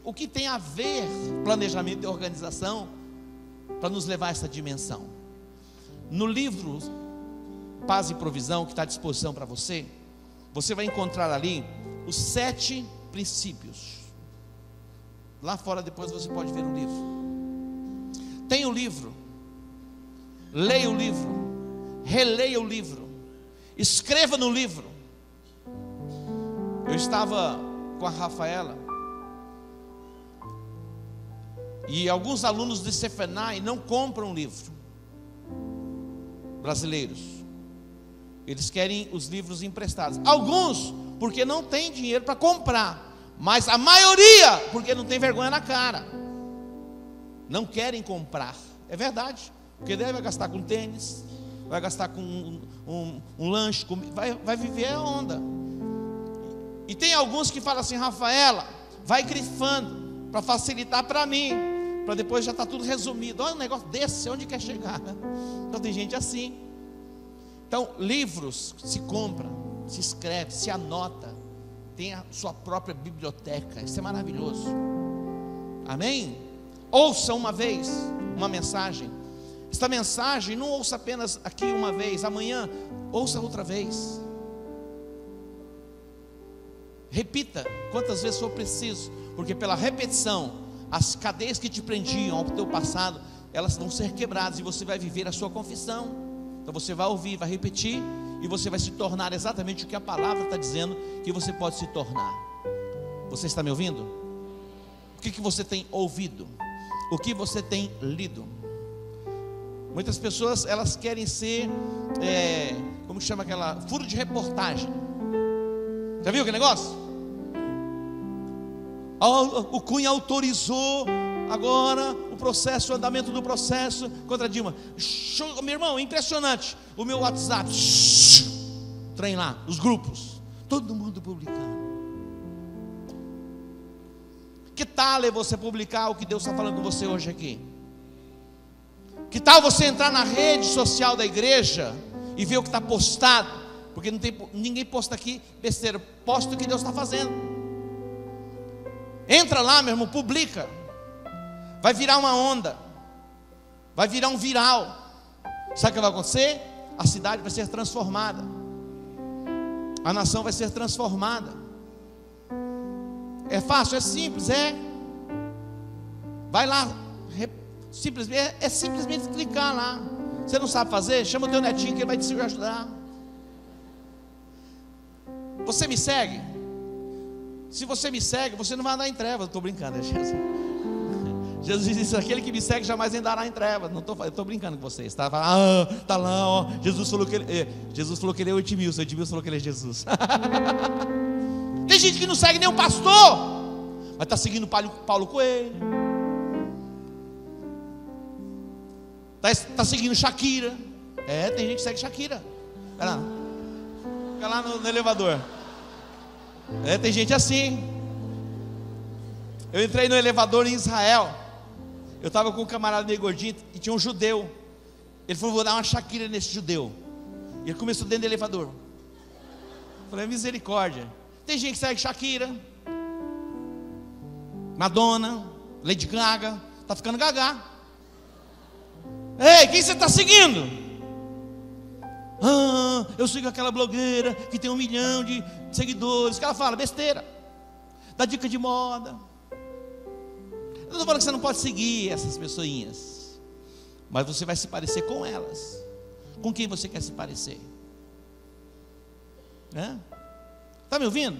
O que tem a ver planejamento e organização para nos levar a essa dimensão? No livro Paz e Provisão, que está à disposição para você, você vai encontrar ali os 7 princípios. Lá fora depois você pode ver o livro. Tem o livro, leia o livro, releia o livro, escreva no livro. Eu estava com a Rafaela, e alguns alunos de Cefenai não compram livro, brasileiros. Eles querem os livros emprestados. Alguns porque não tem dinheiro para comprar, mas a maioria porque não tem vergonha na cara, não querem comprar. É verdade, porque deve gastar com tênis, vai gastar com um lanche, vai viver a onda. E tem alguns que falam assim: Rafaela, vai grifando, para facilitar para mim, para depois já está tudo resumido. Olha um negócio desse, onde quer chegar? Então tem gente assim. Então livros se compra, se escreve, se anota, tem a sua própria biblioteca. Isso é maravilhoso. Amém? Ouça uma vez uma mensagem. Esta mensagem não ouça apenas aqui uma vez, amanhã ouça outra vez. Repita quantas vezes for preciso, porque pela repetição as cadeias que te prendiam ao teu passado, elas vão ser quebradas e você vai viver a sua confissão. Então você vai ouvir, vai repetir, e você vai se tornar exatamente o que a palavra está dizendo que você pode se tornar. Você está me ouvindo? O que você tem ouvido? O que você tem lido? Muitas pessoas, elas querem ser como chama aquela, furo de reportagem. Já viu aquele negócio? O Cunha autorizou agora o processo, o andamento do processo contra Dilma. Meu irmão, impressionante. O meu WhatsApp, trem lá, os grupos, todo mundo publicando. Que tal é você publicar o que Deus está falando com você hoje aqui? Que tal você entrar na rede social da igreja e ver o que está postado? Porque ninguém posta aqui besteira, posta o que Deus está fazendo. Entra lá, meu irmão, publica. Vai virar uma onda, vai virar um viral. Sabe o que vai acontecer? A cidade vai ser transformada, a nação vai ser transformada. É fácil? É simples, vai lá, é simplesmente clicar lá. Você não sabe fazer? Chama o teu netinho que ele vai te ajudar. Você me segue? Se você me segue, você não vai andar em trevas. Estou brincando, é Jesus. Jesus disse: aquele que me segue jamais andará em trevas. Eu estou brincando com vocês. Tá lá, ó. Jesus falou que ele é o Edmilson. O Edmilson falou que ele é Jesus. Tem gente que não segue nem o pastor, mas está seguindo Paulo Coelho, está seguindo Shakira. Tem gente que segue Shakira. Fica lá no elevador. Tem gente assim. Eu entrei no elevador em Israel. Eu estava com um camarada meio gordinho e tinha um judeu. Ele falou: vou dar uma Shakira nesse judeu. E ele começou dentro do elevador. Eu falei: misericórdia. Tem gente que segue Shakira, Madonna, Lady Gaga. Está ficando gaga. Ei, quem você está seguindo? Eu sigo aquela blogueira que tem 1 milhão de seguidores, que ela fala besteira, dá dica de moda. Eu não estou falando que você não pode seguir essas pessoinhas, mas você vai se parecer com elas. Com quem você quer se parecer? Está me ouvindo?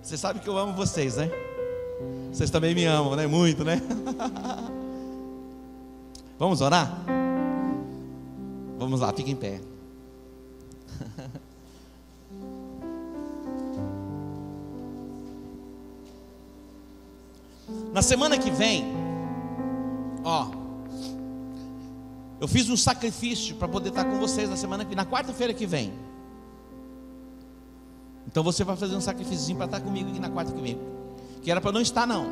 Você sabe que eu amo vocês, né? Vocês também me amam, né? Muito, né? Vamos orar? Vamos lá, fica em pé. Na semana que vem, eu fiz um sacrifício para poder estar com vocês na quarta-feira que vem. Então você vai fazer um sacrifício para estar comigo aqui na quarta que vem. Que era para não estar não,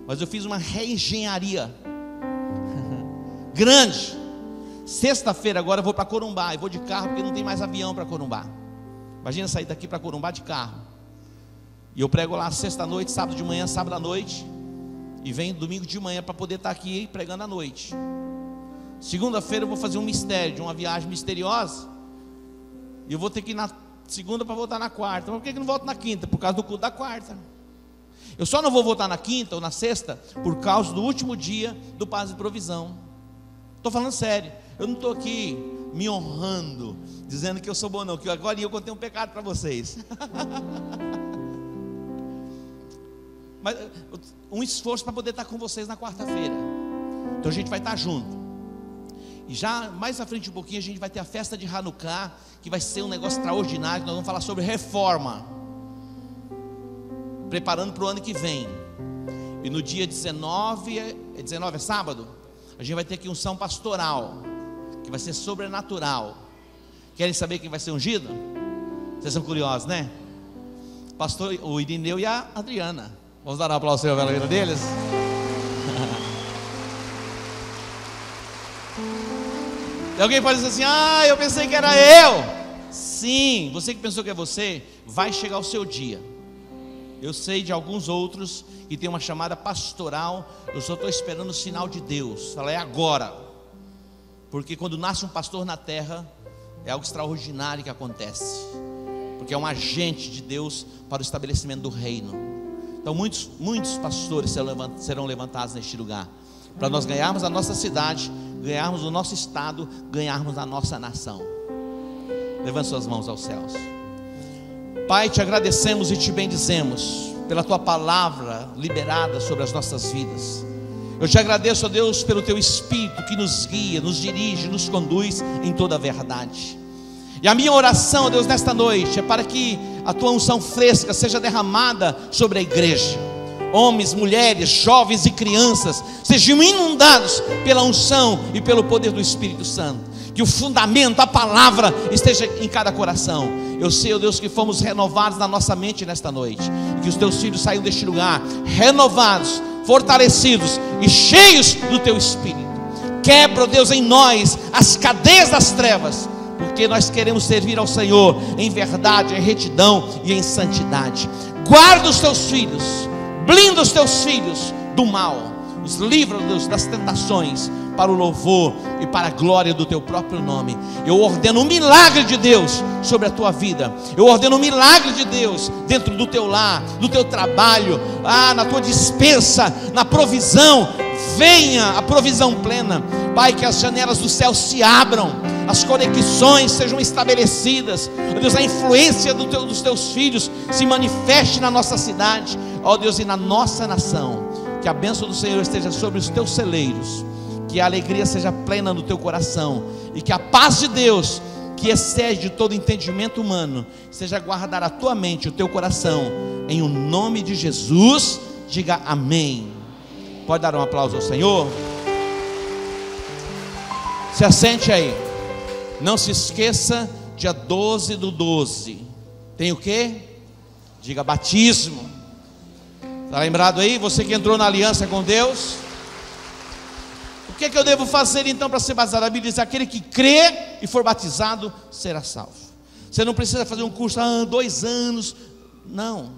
mas eu fiz uma reengenharia grande. Sexta-feira agora eu vou para Corumbá. E vou de carro porque não tem mais avião para Corumbá. Imagina sair daqui para Corumbá de carro. E eu prego lá sexta-noite, sábado de manhã, sábado à noite. E venho domingo de manhã para poder estar aqui pregando à noite. Segunda-feira eu vou fazer um mistério, de uma viagem misteriosa. E eu vou ter que ir na segunda para voltar na quarta. Mas por que não volto na quinta? Por causa do culto da quarta. Eu só não vou voltar na quinta ou na sexta por causa do último dia do Paz e Provisão. Estou falando sério. Eu não estou aqui me honrando, dizendo que eu sou bom não, que agora eu contei um pecado para vocês. Mas um esforço para poder estar com vocês na quarta-feira. Então a gente vai estar junto. E já mais à frente um pouquinho a gente vai ter a festa de Hanukkah, que vai ser um negócio extraordinário. Nós vamos falar sobre reforma, preparando para o ano que vem. E no dia 19 é sábado, A gente vai ter aqui unção pastoral, que vai ser sobrenatural. Querem saber quem vai ser ungido? Vocês são curiosos, né? Pastor, o Irineu e a Adriana. Vamos dar um aplauso pela vida deles? E alguém pode dizer assim: ah, eu pensei que era eu. Sim, você que pensou que é você, vai chegar o seu dia. Eu sei de alguns outros que tem uma chamada pastoral. Eu só estou esperando o sinal de Deus. Fala, é agora. Porque quando nasce um pastor na terra, é algo extraordinário que acontece, porque é um agente de Deus para o estabelecimento do reino. Então muitos pastores serão levantados neste lugar, para nós ganharmos a nossa cidade, ganharmos o nosso estado, ganharmos a nossa nação. Levante suas mãos aos céus. Pai, te agradecemos e te bendizemos pela tua palavra liberada sobre as nossas vidas. Eu te agradeço, ó Deus, pelo teu Espírito que nos guia, nos dirige, nos conduz em toda a verdade. E a minha oração, ó Deus, nesta noite é para que a tua unção fresca seja derramada sobre a igreja. Homens, mulheres, jovens e crianças sejam inundados pela unção e pelo poder do Espírito Santo. Que o fundamento, a palavra esteja em cada coração. Eu sei, ó Deus, que fomos renovados na nossa mente nesta noite, e que os teus filhos saiam deste lugar renovados, fortalecidos e cheios do teu Espírito. Quebra, ó Deus, em nós as cadeias das trevas, porque nós queremos servir ao Senhor em verdade, em retidão e em santidade. Guarda os teus filhos, blinda os teus filhos do mal, os livra, ó Deus, das tentações, para o louvor e para a glória do teu próprio nome. Eu ordeno um milagre de Deus sobre a tua vida. Eu ordeno um milagre de Deus dentro do teu lar, do teu trabalho, na tua despensa, na provisão. Venha a provisão plena, Pai, que as janelas do céu se abram, as conexões sejam estabelecidas, ó Deus, a influência dos teus filhos se manifeste na nossa cidade, ó Deus, e na nossa nação. Que a bênção do Senhor esteja sobre os teus celeiros, que a alegria seja plena no teu coração, e que a paz de Deus, que excede todo entendimento humano, seja guardar a tua mente, o teu coração, em o nome de Jesus. Diga amém. Pode dar um aplauso ao Senhor? Se assente aí. Não se esqueça, dia 12/12 tem o quê? Diga batismo. Está lembrado aí? Você que entrou na aliança com Deus. O que eu devo fazer então para ser batizado? A Bíblia diz: aquele que crê e for batizado será salvo. Você não precisa fazer um curso 2 anos. Não.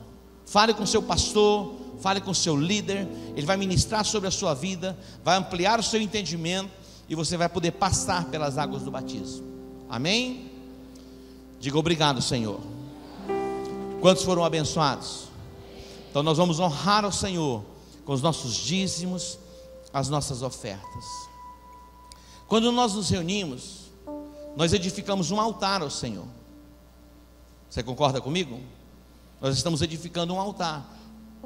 Fale com o seu pastor, fale com o seu líder. Ele vai ministrar sobre a sua vida, vai ampliar o seu entendimento, e você vai poder passar pelas águas do batismo. Amém? Diga obrigado, Senhor. Quantos foram abençoados? Então nós vamos honrar ao Senhor com os nossos dízimos, as nossas ofertas. Quando nós nos reunimos, nós edificamos um altar ao Senhor. Você concorda comigo? Nós estamos edificando um altar.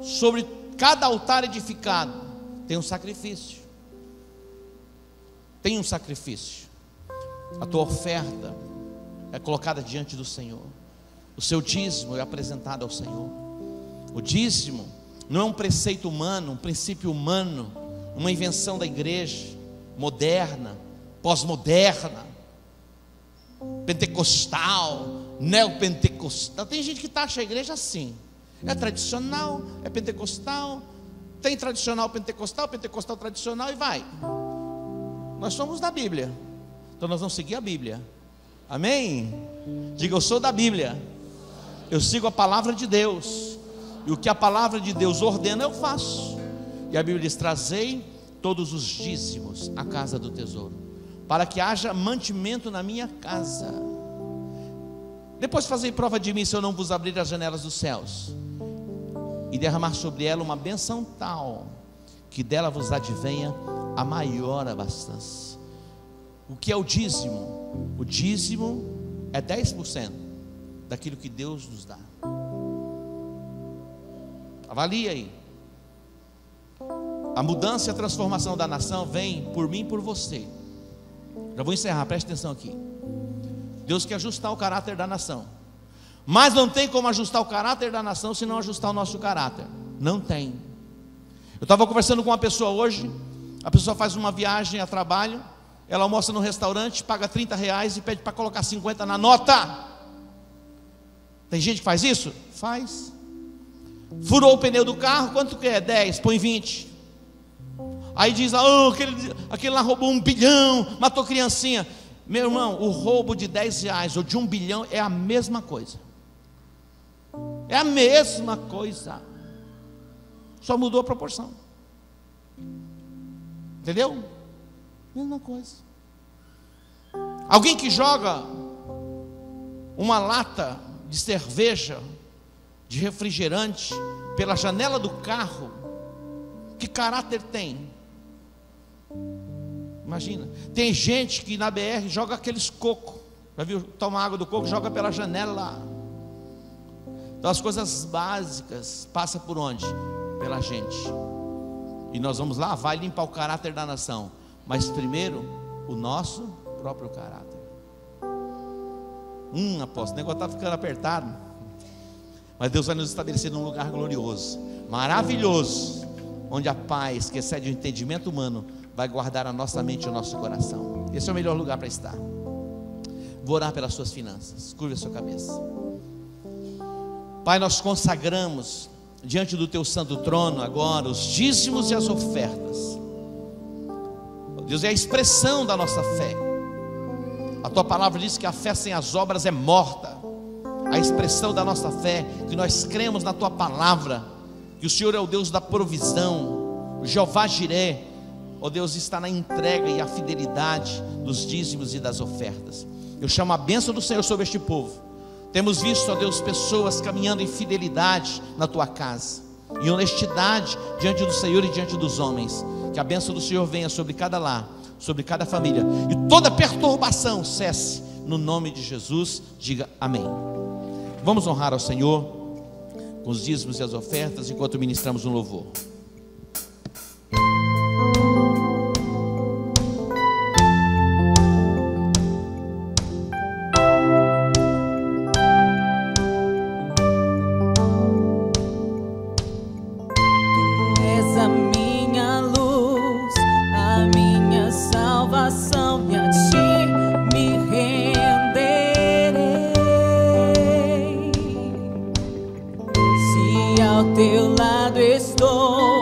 Sobre cada altar edificado tem um sacrifício. Tem um sacrifício. A tua oferta é colocada diante do Senhor. O seu dízimo é apresentado ao Senhor. O dízimo não é um preceito humano, um princípio humano, uma invenção da igreja moderna, pós-moderna, pentecostal, neopentecostal. Tem gente que taxa a igreja assim: é tradicional, é pentecostal, tem tradicional pentecostal, pentecostal tradicional, e vai. Nós somos da Bíblia, então nós vamos seguir a Bíblia. Amém? Diga: eu sou da Bíblia, eu sigo a palavra de Deus, e o que a palavra de Deus ordena eu faço. E a Bíblia diz: trazei todos os dízimos à casa do tesouro, para que haja mantimento na minha casa. Depois fazei prova de mim, se eu não vos abrir as janelas dos céus e derramar sobre ela uma bênção tal, que dela vos advenha a maior abastança. O que é o dízimo? O dízimo é 10% daquilo que Deus nos dá. Avalie aí. A mudança e a transformação da nação vem por mim e por você. Já vou encerrar, preste atenção aqui. Deus quer ajustar o caráter da nação, mas não tem como ajustar o caráter da nação se não ajustar o nosso caráter. Não tem. Eu estava conversando com uma pessoa hoje. A pessoa faz uma viagem a trabalho, ela almoça no restaurante, paga R$30 e pede para colocar 50 na nota. Tem gente que faz isso? Faz. Furou o pneu do carro, quanto que é? 10, põe 20. Aí diz, aquele lá roubou 1 bilhão, matou criancinha. Meu irmão, o roubo de R$10 ou de 1 bilhão é a mesma coisa. É a mesma coisa. Só mudou a proporção. Entendeu? Mesma coisa. Alguém que joga uma lata de cerveja, de refrigerante, pela janela do carro, que caráter tem? Imagina. Tem gente que na BR joga aqueles cocos. Já viu? Toma água do coco, joga pela janela. Então as coisas básicas passam por onde? Pela gente. E nós vamos lá, vai limpar o caráter da nação. Mas primeiro, o nosso próprio caráter. Apóstolo, o negócio está ficando apertado. Mas Deus vai nos estabelecer num lugar glorioso, maravilhoso, onde a paz que excede o entendimento humano vai guardar a nossa mente e o nosso coração. Esse é o melhor lugar para estar. Vou orar pelas suas finanças. Curva a sua cabeça. Pai, nós consagramos diante do teu santo trono agora os dízimos e as ofertas. Deus, é a expressão da nossa fé. A tua palavra diz que a fé sem as obras é morta. A expressão da nossa fé, que nós cremos na tua palavra, que o Senhor é o Deus da provisão, o Jeová Jiré, ó Deus, está na entrega e a fidelidade dos dízimos e das ofertas. Eu chamo a bênção do Senhor sobre este povo. Temos visto, ó Deus, pessoas caminhando em fidelidade na tua casa, em honestidade diante do Senhor e diante dos homens. Que a bênção do Senhor venha sobre cada lar, sobre cada família, e toda perturbação cesse no nome de Jesus. Diga amém. Vamos honrar ao Senhor com os dízimos e as ofertas enquanto ministramos um louvor. Teu lado estou.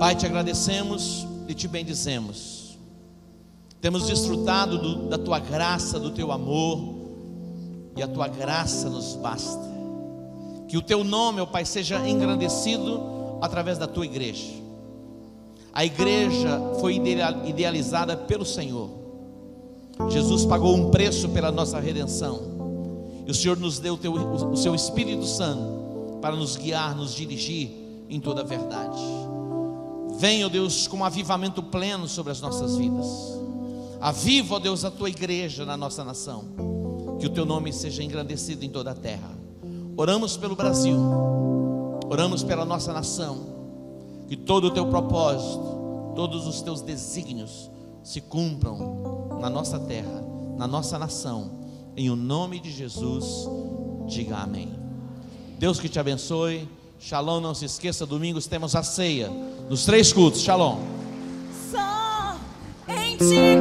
Pai, te agradecemos e te bendizemos. Temos desfrutado da tua graça, do teu amor, e a tua graça nos basta. Que o teu nome, ó Pai, seja engrandecido através da tua igreja. A igreja foi idealizada pelo Senhor. Jesus pagou um preço pela nossa redenção, e o Senhor nos deu o seu Espírito Santo para nos guiar, nos dirigir em toda a verdade. Venha, ó Deus, com um avivamento pleno sobre as nossas vidas. Aviva, ó Deus, a tua igreja na nossa nação. Que o teu nome seja engrandecido em toda a terra. Oramos pelo Brasil, oramos pela nossa nação. Que todo o teu propósito, todos os teus desígnios se cumpram na nossa terra, na nossa nação. Em o nome de Jesus, diga amém. Deus que te abençoe. Shalom, não se esqueça, domingos temos a ceia nos 3 cultos. Shalom. Só em ti